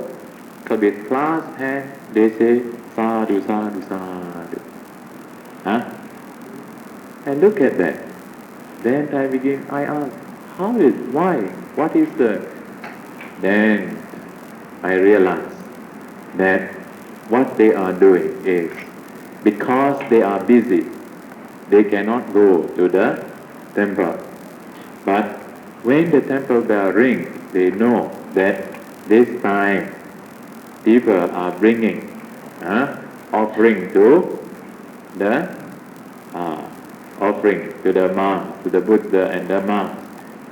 so with clasped hands, they say, sadhu, sadhu, sadhu. And look at that. Then I ask, why? What is then I realize that what they are doing is, because they are busy, they cannot go to the temple. But when the temple bell rings, they know that this time people are bringing offering to the monks, to the Buddha and the monks.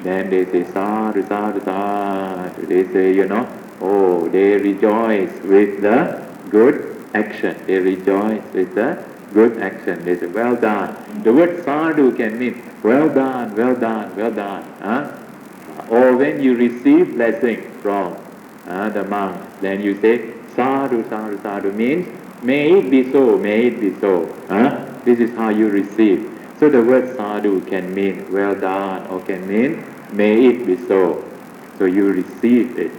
Then they say sadhu, sadhu, sadhu. They say, they rejoice with the good action. They rejoice with the good action. They say, well done. The word sadhu can mean well done, well done, well done. Or when you receive blessing from the monks, then you say sadhu, sadhu, sadhu, means may it be so, may it be so. This is how you receive. So the word sadhu can mean well done, or can mean may it be so. So you receive it.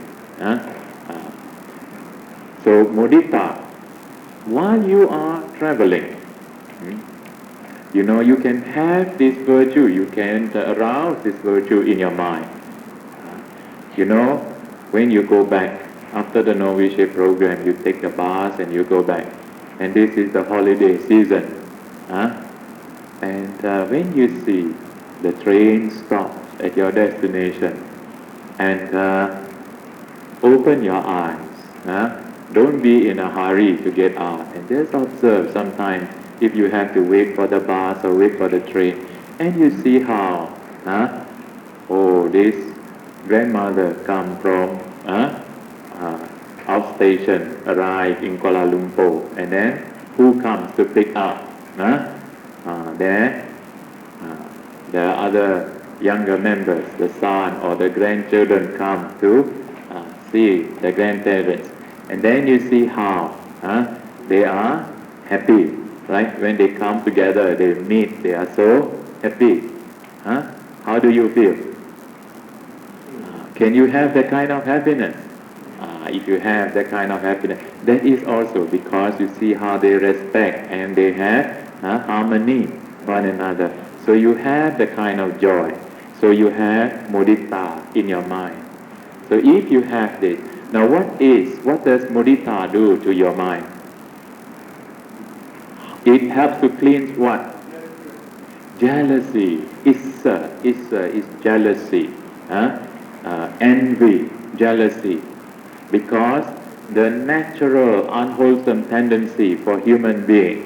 So mudita, while you are traveling, you can have this virtue, you can arouse this virtue in your mind. When you go back, after the novitiate program, you take the bus and you go back. And this is the holiday season. And when you see the train stops at your destination, and open your eyes. Don't be in a hurry to get out, and just observe sometimes if you have to wait for the bus or wait for the train, and you see how this grandmother come from outstation, arrive in Kuala Lumpur, and then who comes to pick up? The other younger members, the son or the grandchildren come to see the grandparents. And then you see how they are happy, right? When they come together, they meet, they are so happy. How do you feel? Can you have that kind of happiness? If you have that kind of happiness, that is also because you see how they respect and they have harmony one another. So you have the kind of joy. So you have mudita in your mind. So if you have this, now what does mudita do to your mind? It helps to cleanse what? Jealousy. Issa is jealousy. Envy, jealousy. Because the natural unwholesome tendency for human beings,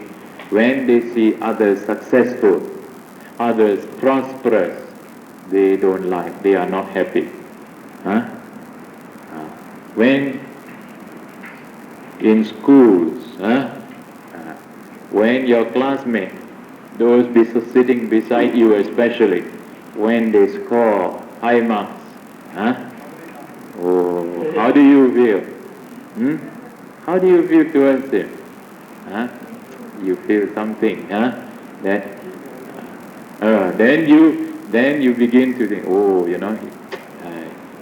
when they see others successful, others prosperous, they don't like, they are not happy. When in schools, when your classmates, those sitting beside you especially, when they score high marks, how do you feel? How do you feel towards them? You feel something, that then you begin to think,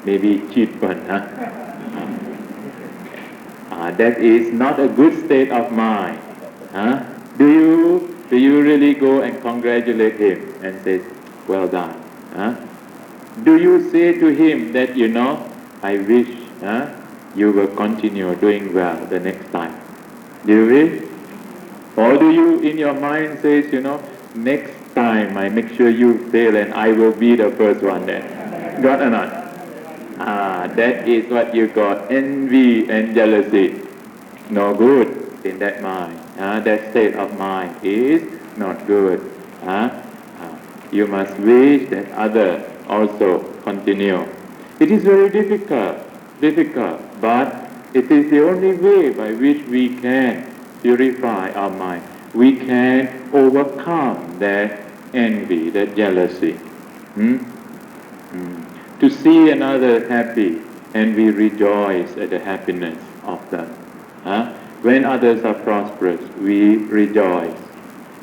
maybe cheat one, that is not a good state of mind. Do you really go and congratulate him and say, well done? Do you say to him that, I wish you will continue doing well the next time? Do you wish? Or do you in your mind say, next time I make sure you fail and I will be the first one then? Got or not? That is what you got, envy and jealousy. No good in that mind. That state of mind is not good. You must wish that others also continue. It is very difficult, but it is the only way by which we can purify our mind. We can overcome that envy, that jealousy. To see another happy and we rejoice at the happiness of them. When others are prosperous, we rejoice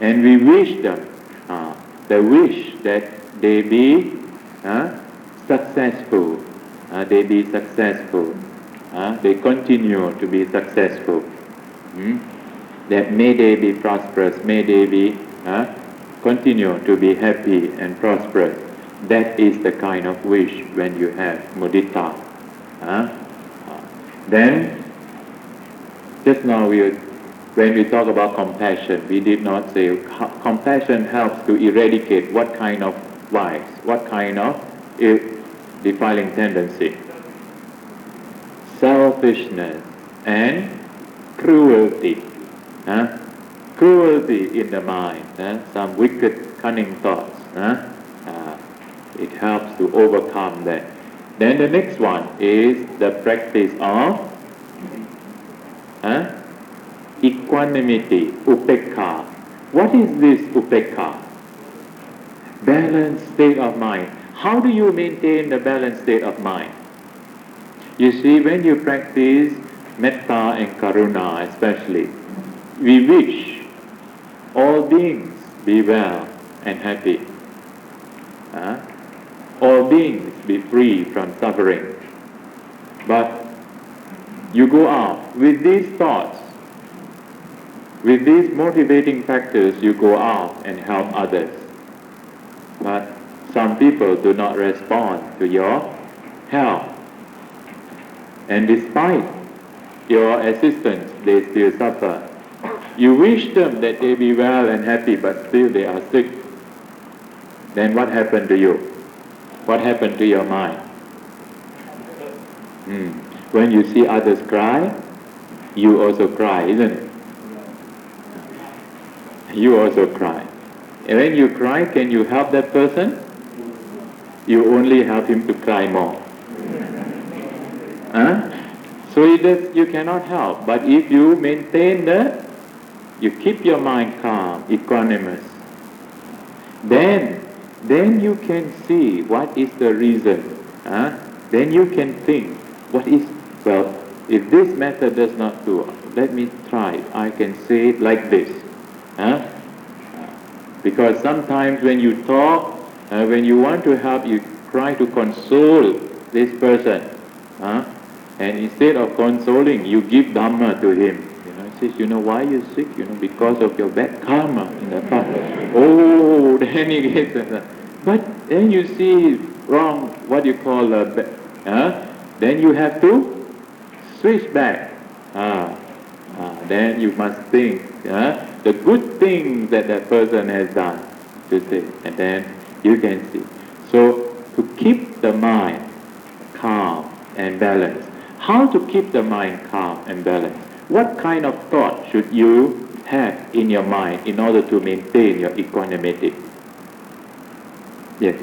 and we wish them the wish that they be successful. They be successful. They continue to be successful. That may they be prosperous, may they be continue to be happy and prosperous. That is the kind of wish when you have mudita. Then, just now when we talk about compassion, we did not say compassion helps to eradicate what kind of vice, what kind of defiling tendency. Selfishness and cruelty. Cruelty in the mind, some wicked, cunning thoughts. It helps to overcome that. Then the next one is the practice of equanimity, upekha. What is this upekha? Balanced state of mind. How do you maintain the balanced state of mind? You see, when you practice metta and karuna especially, we wish all beings be well and happy. All beings be free from suffering. But you go out with these thoughts, with these motivating factors, you go out and help others. But some people do not respond to your help. And despite your assistance, they still suffer. You wish them that they be well and happy, but still they are sick. Then what happened to you? What happened to your mind? When you see others cry, you also cry, isn't it? You also cry. And when you cry, can you help that person? You only help him to cry more. So you cannot help. But if you maintain you keep your mind calm, equanimous, then then you can see what is the reason. Then you can think, what is, well, if this method does not do, let me try it. I can say it like this. Huh? Because sometimes when you talk, when you want to help, you try to console this person. And instead of consoling, you give Dhamma to him. He says, why you're sick? Because of your bad karma in the past. Oh, then he gets but then you see wrong, what you call then you have to switch back. Then you must think the good things that that person has done, to see, and then you can see. So to keep the mind calm and balanced. How to keep the mind calm and balanced? What kind of thought should you have in your mind in order to maintain your equanimity? Yes.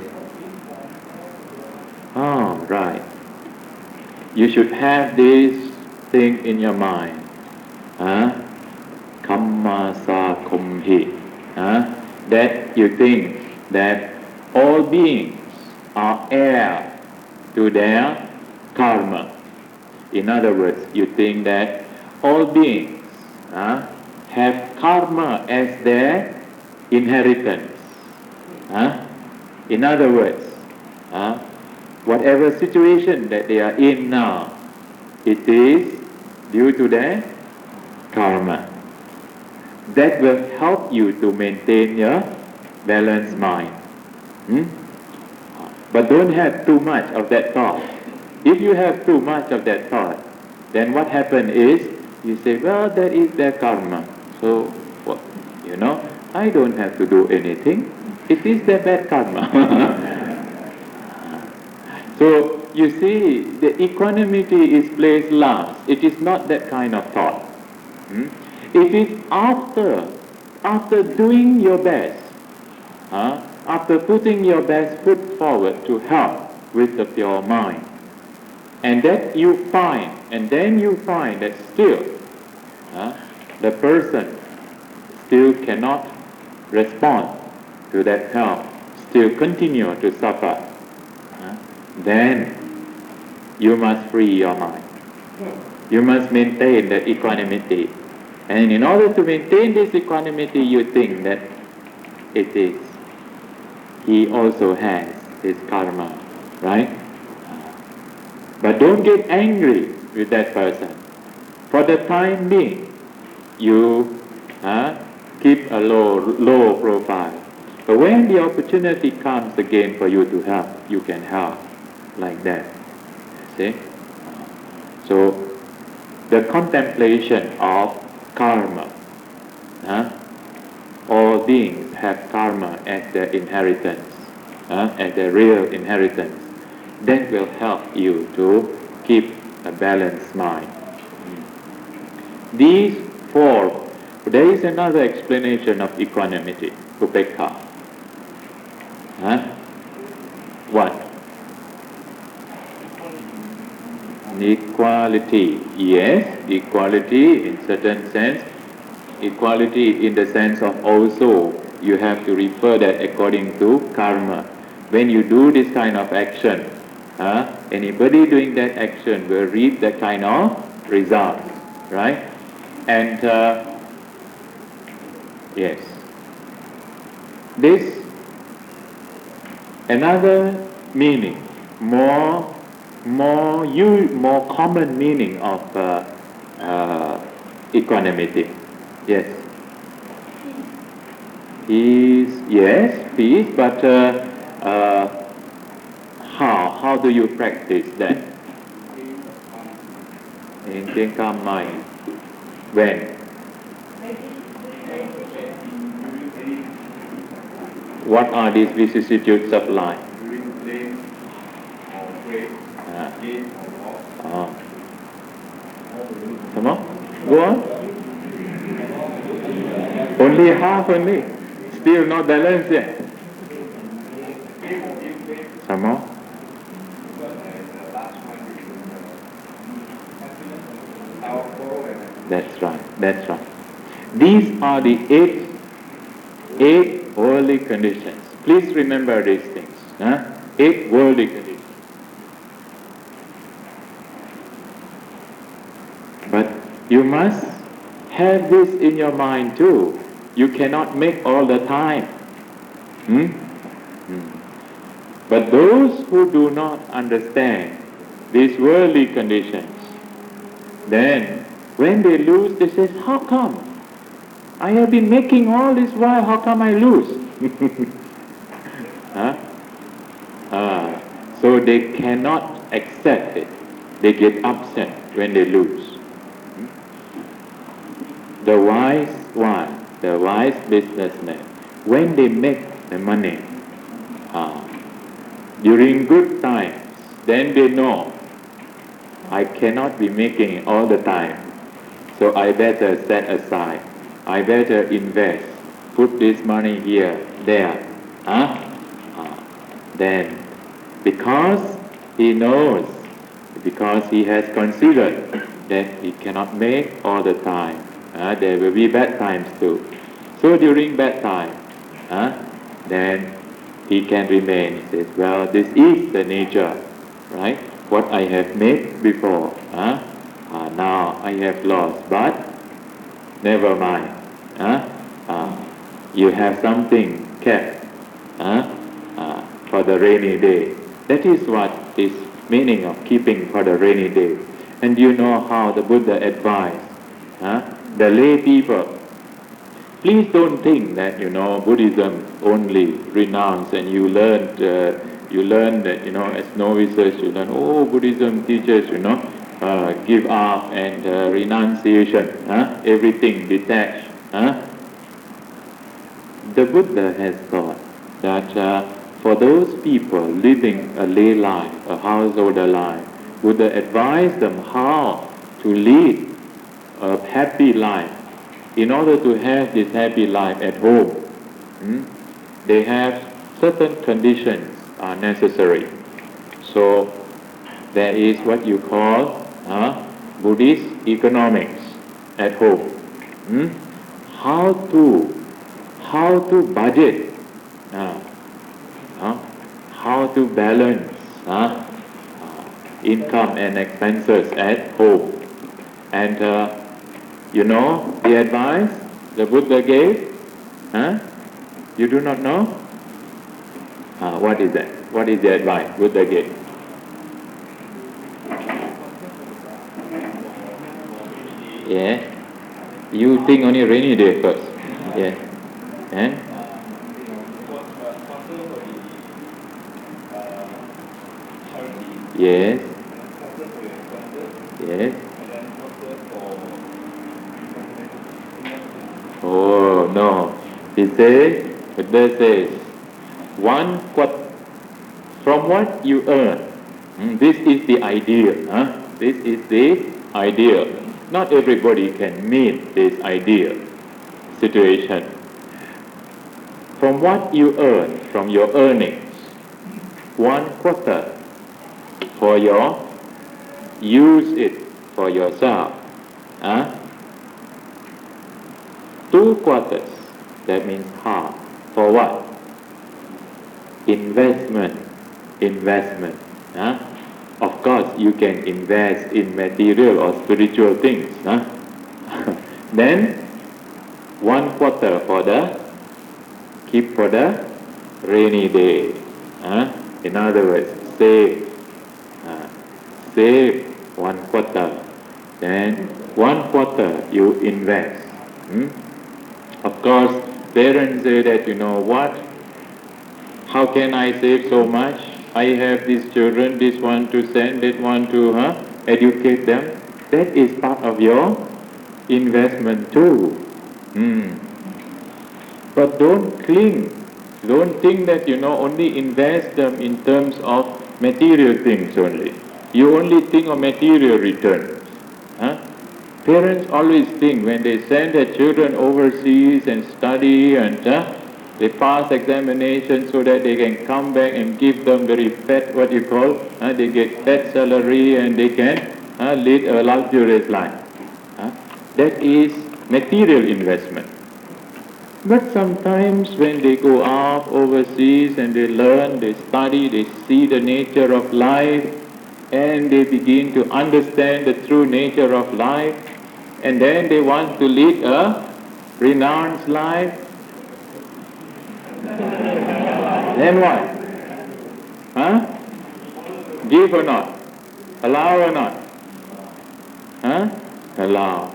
Oh, right. You should have this thing in your mind. Kamma sa kumhi. That you think that all beings are heir to their karma. In other words, you think that all beings have karma as their inheritance. In other words, whatever situation that they are in now, it is due to their karma. That will help you to maintain your balanced mind. But don't have too much of that thought. If you have too much of that thought, then what happens is, you say, well, that is their karma. So, well, I don't have to do anything. It is their bad karma. So, you see, the equanimity is placed last. It is not that kind of thought. It is after doing your best, after putting your best foot forward to help with the pure mind. And then you find that still the person still cannot respond to that help, still continue to suffer. Then you must free your mind. You must maintain that equanimity. And in order to maintain this equanimity, you think that it is, he also has his karma, right? But don't get angry with that person. For the time being, you keep a low profile. But when the opportunity comes again for you to help, you can help like that. See? So, the contemplation of karma. All beings have karma as their inheritance, as their real inheritance. That will help you to keep a balanced mind. These four, there is another explanation of equanimity, upekha. What? Equality, yes, equality in certain sense. Equality in the sense of also, you have to refer that according to karma. When you do this kind of action, anybody doing that action will reap that kind of result, right? And yes, this another meaning, more common meaning of equanimity. Yes. Peace, yes, peace, but how do you practice that? In calm mind. When? What are these vicissitudes of life? Come on, go on. Only half only. Still not balanced yet. Some more? That's right. These are the eight worldly conditions. Please remember these things. 8 worldly conditions. But you must have this in your mind too. You cannot make all the time. Hmm? But those who do not understand these worldly conditions, then when they lose, they say, how come? I have been making all this while, how come I lose? So they cannot accept it. They get upset when they lose. The wise one, the wise businessman, when they make the money, during good times, then they know, I cannot be making it all the time. So I better set aside. I better invest. Put this money here, there. Then, because he knows, because he has considered that he cannot make all the time. There will be bad times too. So during bad time, then he can remain. He says, well, this is the nature, right? What I have made before, now I have lost, but never mind. You have something kept for the rainy day. That is what is meaning of keeping for the rainy day. And you know how the Buddha advised the lay people. Please don't think that Buddhism only renounce and you learn that as novices you learn Buddhism teaches give up and renunciation, everything detached. The Buddha has taught that for those people living a lay life, a householder life, Buddha advised them how to lead a happy life. In order to have this happy life at home, they have certain conditions are necessary. So there is what you call Buddhist economics at home. How to budget, how to balance income and expenses at home. And the advice the Buddha gave? You do not know? What is that? What is the advice Buddha gave? Yeah. You think only rainy day first. Yeah. And? Yes. Yes. Oh no. Buddha says, from what you earn. This is the ideal. This is the ideal. Not everybody can meet this ideal situation. From what you earn, from your earnings, 1/4 for use it for yourself. 2/4, that means half. For what? Investment. Of course, you can invest in material or spiritual things. Then 1/4 keep for the rainy day. In other words, save 1/4. Then 1/4 you invest. Of course, parents say that, what? How can I save so much? I have these children, this one to send, that one to educate them. That is part of your investment too. But don't cling. Don't think that, only invest them in terms of material things only. You only think of material returns. Parents always think when they send their children overseas and study and they pass examinations so that they can come back and give them very fat, they get fat salary and they can lead a luxurious life. That is material investment. But sometimes when they go off overseas and they learn, they study, they see the nature of life, and they begin to understand the true nature of life, and then they want to lead a renounced life, then what? Huh? Give or not? Allow or not? Huh? Allow.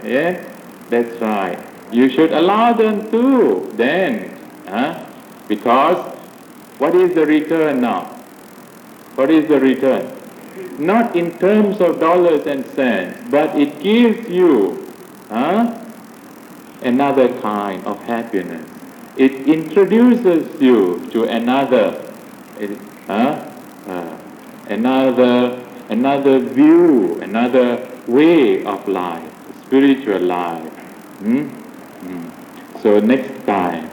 Yeah, that's right. You should allow them too, then. Huh? Because what is the return now? What is the return? Not in terms of dollars and cents, but it gives you another kind of happiness. It introduces you to another, uh, another view, another way of life, spiritual life. Hmm? So next time,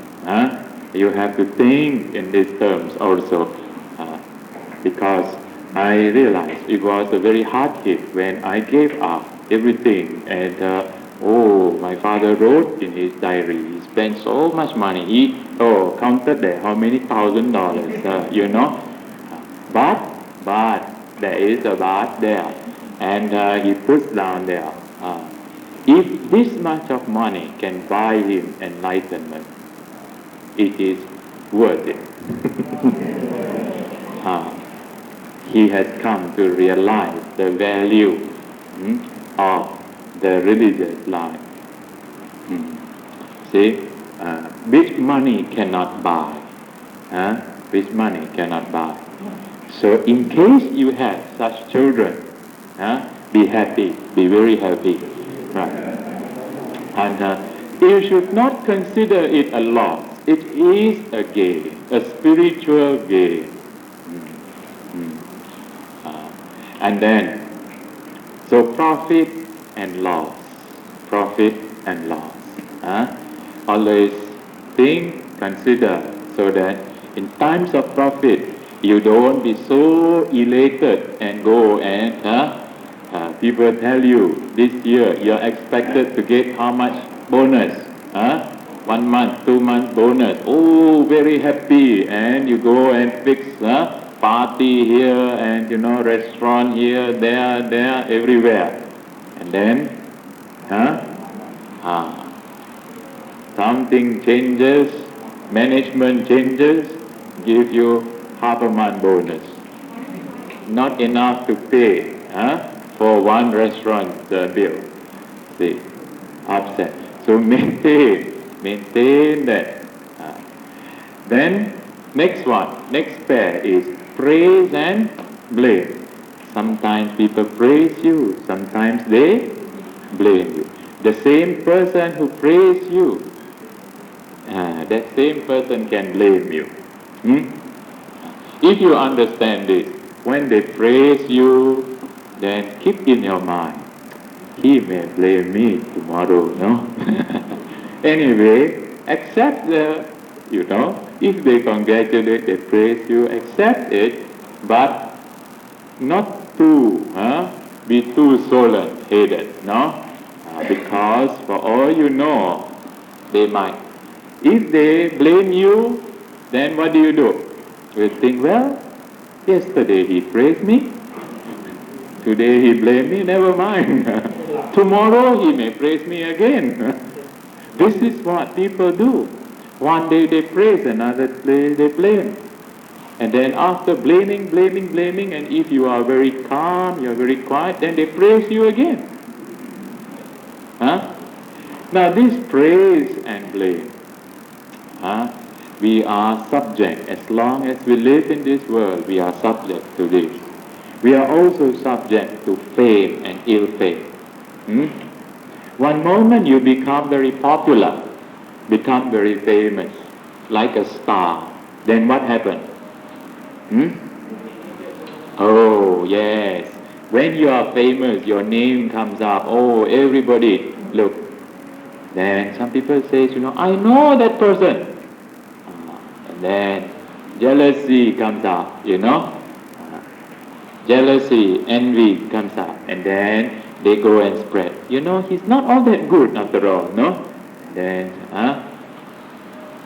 you have to think in these terms also, because I realized it was a very hard hit when I gave up everything, and my father wrote in his diary, he spent so much money, he counted there how many $1,000, but there is a but there, and he puts down there, if this much of money can buy him enlightenment, it is worth it. He has come to realize the value of the religious life. See, which money cannot buy. Which money cannot buy. So in case you have such children, be happy, be very happy. Right. And you should not consider it a loss. It is a gain, a spiritual gain. And then, so profit and loss, always think, consider, so that in times of profit, you don't be so elated and go and people tell you this year you're expected to get how much bonus, 1 month, 2 months bonus, very happy, and you go and fix party here and restaurant here, there, everywhere, and then something changes, management changes, give you half a month bonus, not enough to pay for one restaurant bill. See, upset. So maintain that. Then next pair is praise and blame. Sometimes people praise you, sometimes they blame you. The same person who praise you, that same person can blame you. If you understand this, when they praise you, then keep in your mind, he may blame me tomorrow, no? Anyway, accept if they congratulate, they praise you, accept it, but not to be too solemn-headed, no? Because for all you know, they might. If they blame you, then what do? You think, well, yesterday he praised me, today he blamed me, never mind. Tomorrow he may praise me again. This is what people do. One day they praise, another day they blame. And then after blaming, and if you are very calm, you are very quiet, then they praise you again. Now this praise and blame, we are subject. As long as we live in this world, we are subject to this. We are also subject to fame and ill fame. One moment you become very popular, become very famous, like a star. Then what happens? Oh, yes. When you are famous, your name comes up. Oh, everybody, look. Then some people say, I know that person. And then jealousy comes up, jealousy, envy comes up. And then they go and spread. He's not all that good after all, no? Then,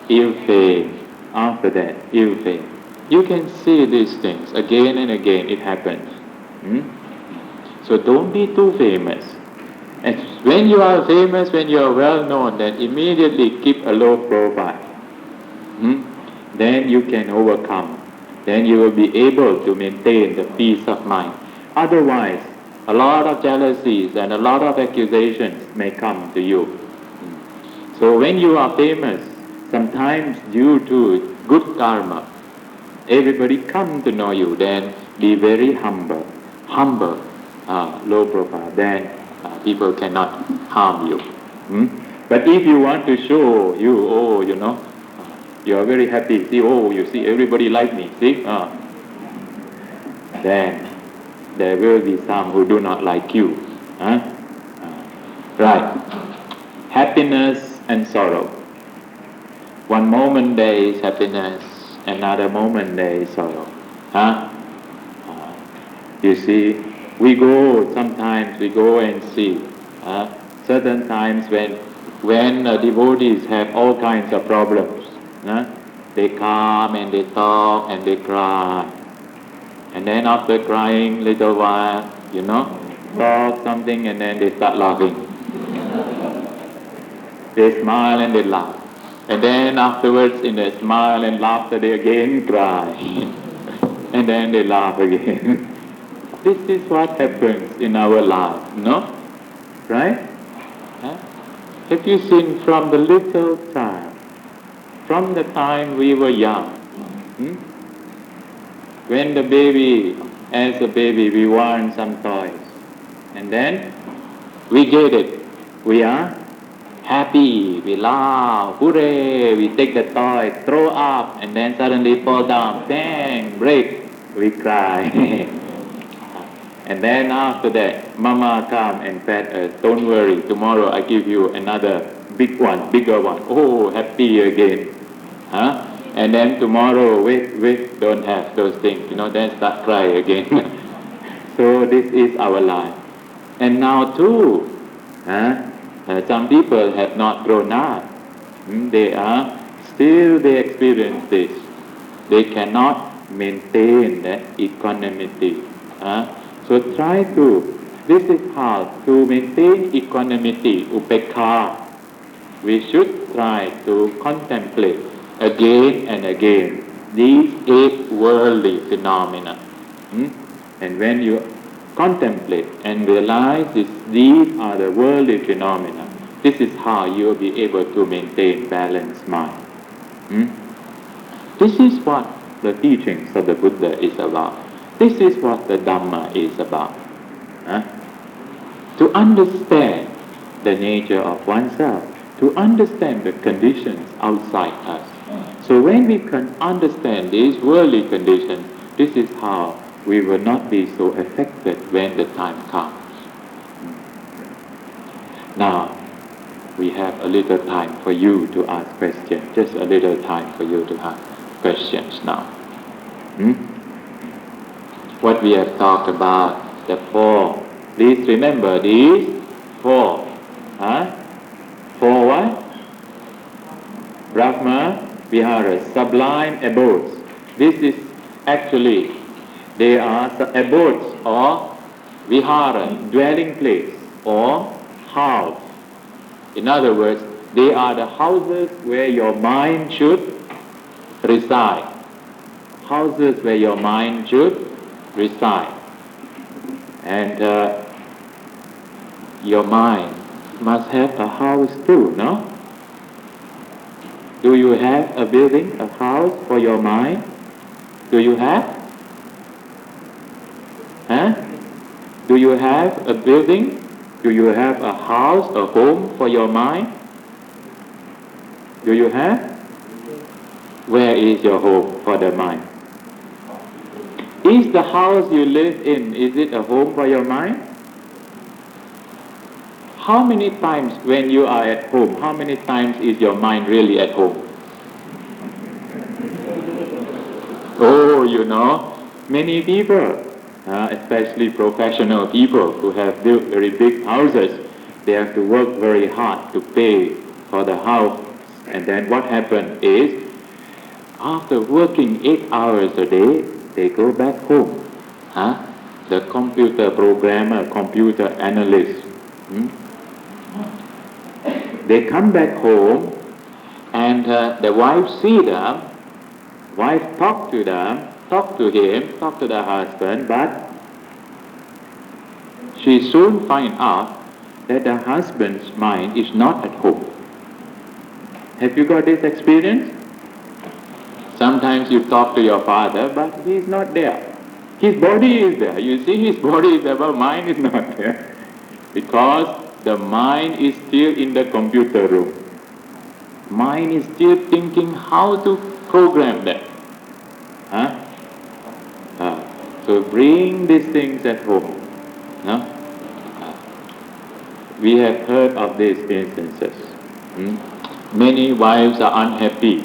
ill fame. After that, ill fame. You can see these things again and again. It happens. Hmm? So don't be too famous. And when you are famous, when you are well known, then immediately keep a low profile. Hmm? Then you can overcome. Then you will be able to maintain the peace of mind. Otherwise, a lot of jealousies and a lot of accusations may come to you. So when you are famous, sometimes due to good karma, everybody come to know you, then be very humble, low profile, then people cannot harm you. But if you want to show you are very happy, see, you see, everybody like me, see, then there will be some who do not like you. Right. Happiness and sorrow. One moment there is happiness, another moment there is sorrow. You see, sometimes we go and see. Certain times when devotees have all kinds of problems, they come and they talk and they cry. And then after crying little while, talk something and then they start laughing. They smile and they laugh. And then afterwards, in the smile and laughter, they again cry. And then they laugh again. This is what happens in our life, no? Right? Have you seen from the little child, from the time we were young, when as a baby, we want some toys. And then we get it. We are happy, we laugh, hooray, we take the toy, throw up, and then suddenly fall down, bang, break, we cry. And then after that, mama come and pet us, don't worry, tomorrow I give you another bigger one. Oh, happy again. And then tomorrow, wait, don't have those things, then start cry again. So this is our life. And now too, some people have not grown up. They experience this. They cannot maintain that equanimity. So this is how to maintain equanimity, upekha. We should try to contemplate again and again these 8 worldly phenomena. And when you contemplate and realize these are the worldly phenomena, this is how you will be able to maintain balanced mind. This is what the teachings of the Buddha is about. This is what the Dhamma is about. To understand the nature of oneself, to understand the conditions outside us. So when we can understand these worldly conditions, this is how we will not be so affected when the time comes. Now, we have a little time for you to ask questions. Just a little time for you to ask questions now. What we have talked about, the 4. Please remember these 4. 4 what? Brahma Vihara, sublime abodes. This is actually, they are abodes or vihara, dwelling place or house. In other words, they are the houses where your mind should reside. Houses where your mind should reside. And your mind must have a house too, no? Do you have a building, a house for your mind? Do you have? Do you have a building? Do you have a house, a home for your mind? Do you have? Where is your home for the mind? Is the house you live in, is it a home for your mind? How many times when you are at home, how many times is your mind really at home? Many people, especially professional people who have built very big houses, they have to work very hard to pay for the house And then what happened is, after working 8 hours a day, they go back home. Huh? The computer programmer, computer analyst, they come back home, and the wife see them, wife talk to them, talk to him, talk to the husband, but she soon find out that the husband's mind is not at home. Have you got this experience? Sometimes you talk to your father, but he is not there. His body is there. You see, his body is there, but mind is not there. Because the mind is still in the computer room. Mind is still thinking how to program that. Huh? So bring these things at home. No? We have heard of these instances. Many wives are unhappy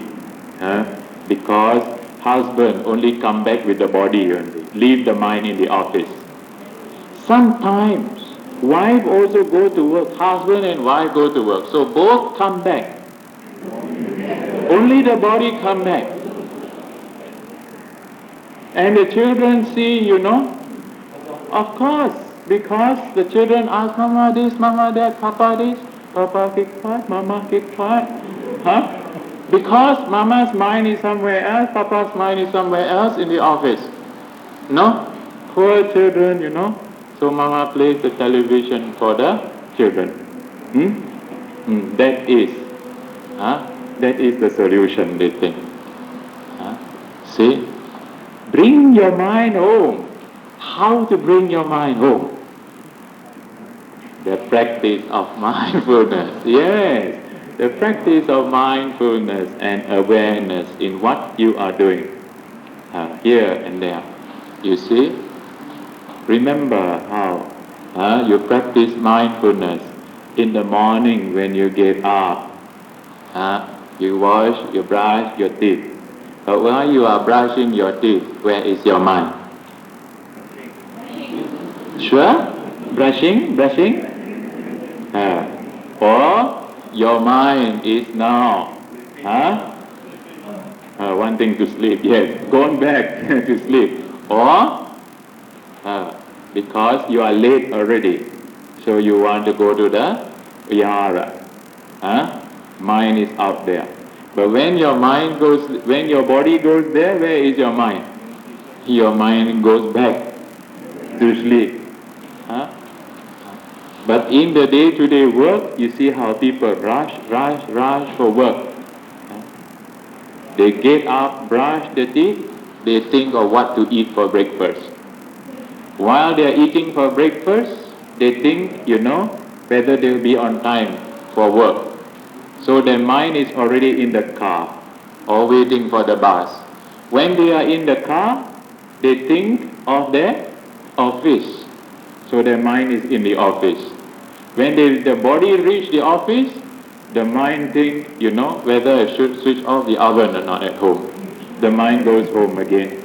because husband only come back with the body only, leave the mind in the office. Sometimes wife also go to work, husband and wife go to work, so both come back. Only the body come back. And the children see, of course, because the children ask, Mama this, Mama that, Papa this, Papa kick part, Mama kick part. Huh? Because Mama's mind is somewhere else, Papa's mind is somewhere else in the office. No? Poor children, So Mama plays the television for the children. That is the solution, they think. See? Bring your mind home. How to bring your mind home? The practice of mindfulness. Yes, the practice of mindfulness and awareness in what you are doing, here and there. You see? Remember how you practice mindfulness in the morning when you get up. You wash, you brush your teeth. But while you are brushing your teeth, where is your mind? Sure? Brushing? Or your mind is now wanting to sleep. Yes, gone back to sleep. Or because you are late already, so you want to go to the Vihara. Mind is out there. But when your body goes there, where is your mind? Your mind goes back to sleep. But in the day-to-day work, you see how people rush for work. They get up, brush their teeth, they think of what to eat for breakfast. While they are eating for breakfast, they think, whether they will be on time for work. So their mind is already in the car or waiting for the bus. When they are in the car, they think of their office. So their mind is in the office. When the body reach the office, the mind thinks, whether I should switch off the oven or not at home. The mind goes home again.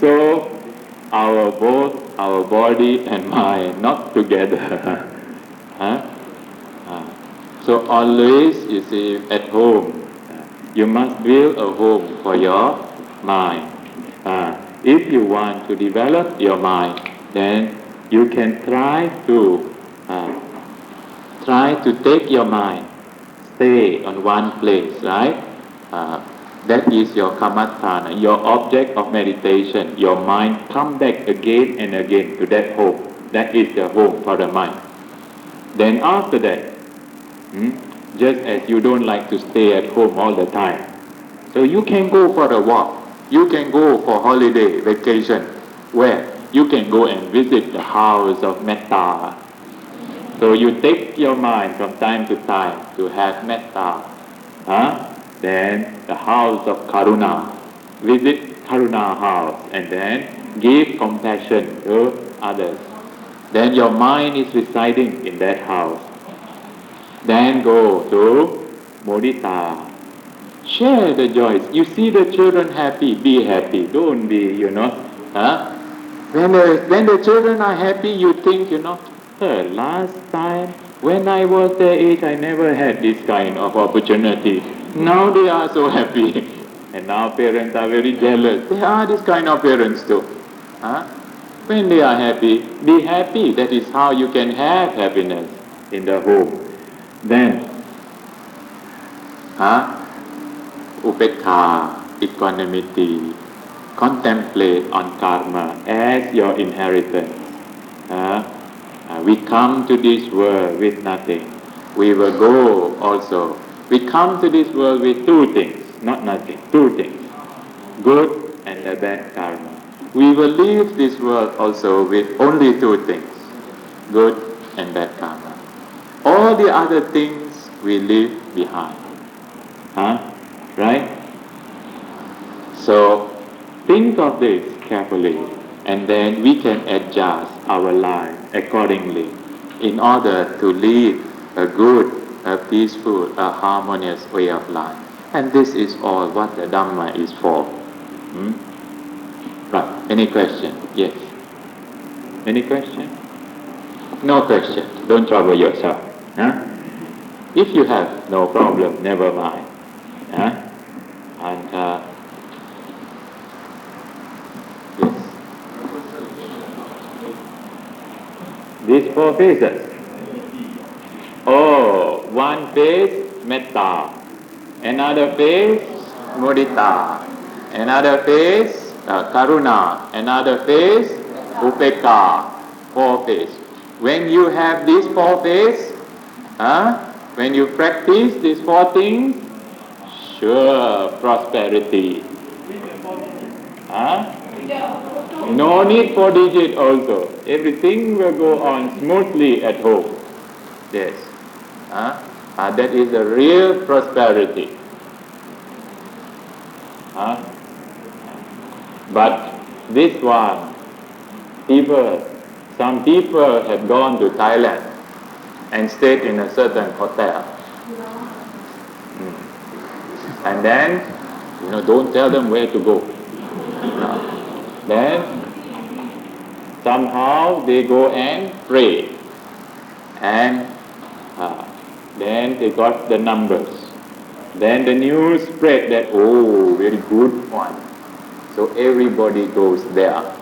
So both our body and mind not together. So always, you see, at home, you must build a home for your mind. If you want to develop your mind, then you can try to take your mind, stay on one place, right? That is your kamatthana, your object of meditation. Your mind come back again and again to that home. That is the home for the mind. Then after that, just as you don't like to stay at home all the time, so you can go for a walk, you can go for holiday, vacation, where you can go and visit the house of metta. So you take your mind from time to time to have metta. Then the house of karuna, visit karuna house, and then give compassion to others. Then your mind is residing in that house. Then go to mudita. Share the joys. You see the children happy, be happy. Don't be, When the children are happy, you think, last time When I was their age, I never had this kind of opportunity. Now they are so happy. And now parents are very jealous. They are this kind of parents too. Huh? When they are happy, be happy. That is how you can have happiness in the home. Then, upekha, equanimity, contemplate on karma as your inheritance. We come to this world with nothing. We will go also. We come to this world with two things, not nothing, two things, good and the bad karma. We will leave this world also with only two things, good and bad karma. All the other things we leave behind. Right? So think of this carefully, and then we can adjust our life accordingly in order to lead a good, a peaceful, a harmonious way of life. And this is all what the Dhamma is for. Right. Any question? Yes. Any question? No question. Don't trouble yourself. If you have no problem, never mind. And yes. These four phases. Oh, one phase, metta. Another phase, mudita. Another phase, karuna. Another phase, upekka. Four phase. When you have these four phase, when you practice these four things, sure prosperity. No need for digit also. Everything will go on smoothly at home. Yes. That is the real prosperity. But this one, some people have gone to Thailand and stayed in a certain hotel. And then, don't tell them where to go. Then, somehow they go and pray. And then they got the numbers. Then the news spread that, oh, very good one. So everybody goes there.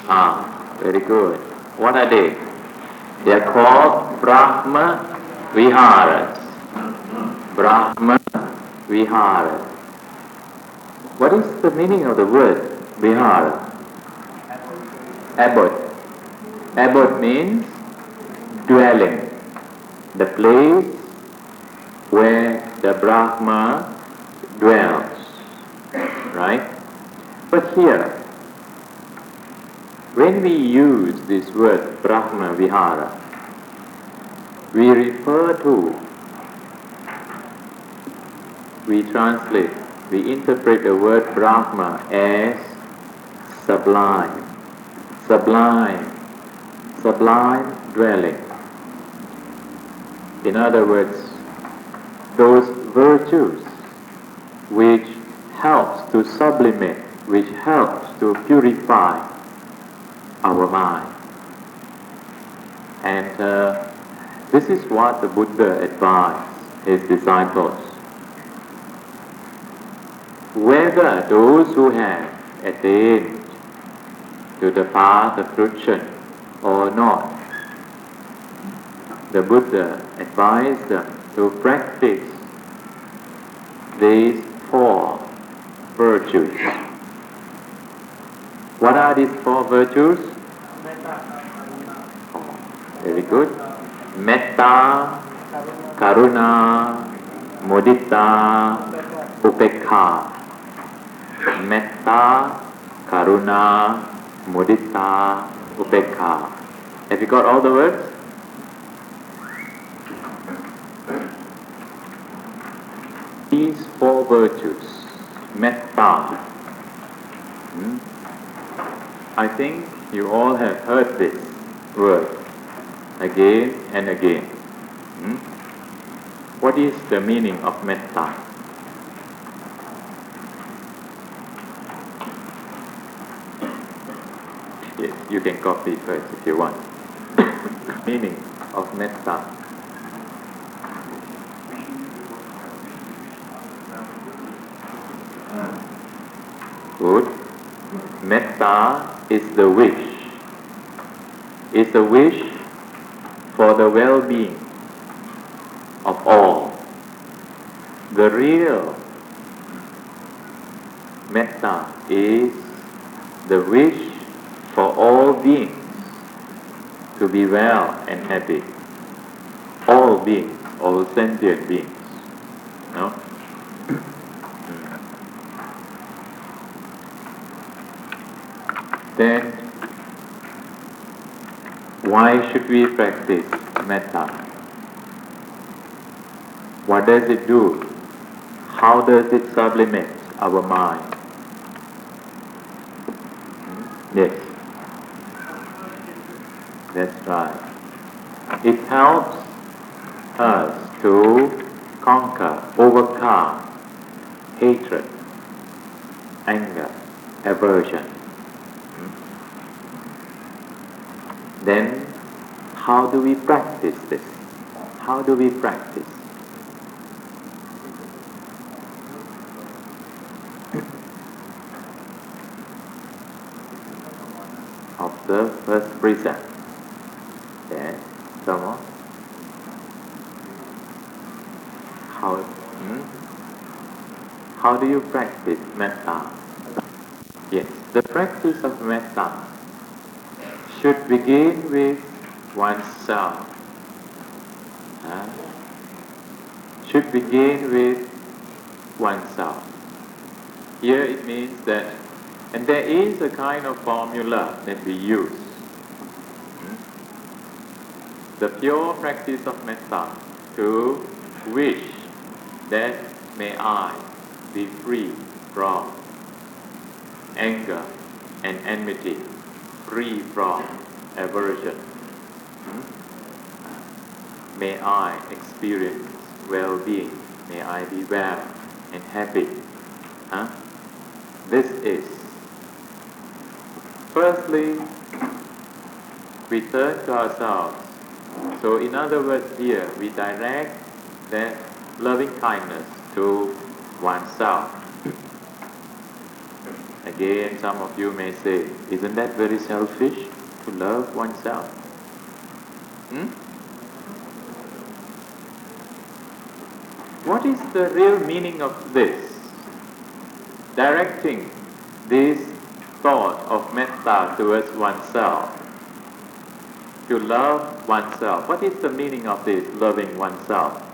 Very good. What are they? They are called Brahma Viharas. Brahma Vihara. What is the meaning of the word Vihara? Abode. Abode means dwelling, the place where the Brahma dwells. Right? But here, when we use this word Brahma Vihara, we refer to, we translate, we interpret the word Brahma as sublime, sublime, sublime dwelling. In other words, those virtues which helps to sublimate, which helps to purify our mind. And this is what the Buddha advised his disciples. Whether those who have attained to the path of fruition or not, the Buddha advised them to practice these four virtues. What are these four virtues? Very good. Metta, Karuna, Mudita, Upekha. Metta, Karuna, Mudita, Upekha. Have you got all the words? These four virtues, metta. I think you all have heard this word again and again. What is the meaning of metta? Yes, you can copy first if you want. Meaning of metta. Good. Metta is the wish. It's a wish for the well-being of all. The real metta is the wish for all beings to be well and happy. All beings, all sentient beings. No? Then, why should we practice metta? What does it do? How does it sublimate our mind? Yes, that's right. It helps us to conquer, overcome hatred, anger, aversion. Then, how do we practice this? How do we practice? Observe first precept. Yes, come on. How do you practice metta? Yes, the practice of metta should begin with oneself. Should begin with oneself. Here it means that, and there is a kind of formula that we use. The pure practice of metta, to wish that may I be free from anger and enmity, free from aversion. May I experience well-being. May I be well and happy. This is, firstly, we turn to ourselves. So in other words here, we direct that loving kindness to oneself. Again, some of you may say, isn't that very selfish to love oneself? Hmm? What is the real meaning of this? Directing this thought of metta towards oneself, to love oneself. What is the meaning of this, loving oneself?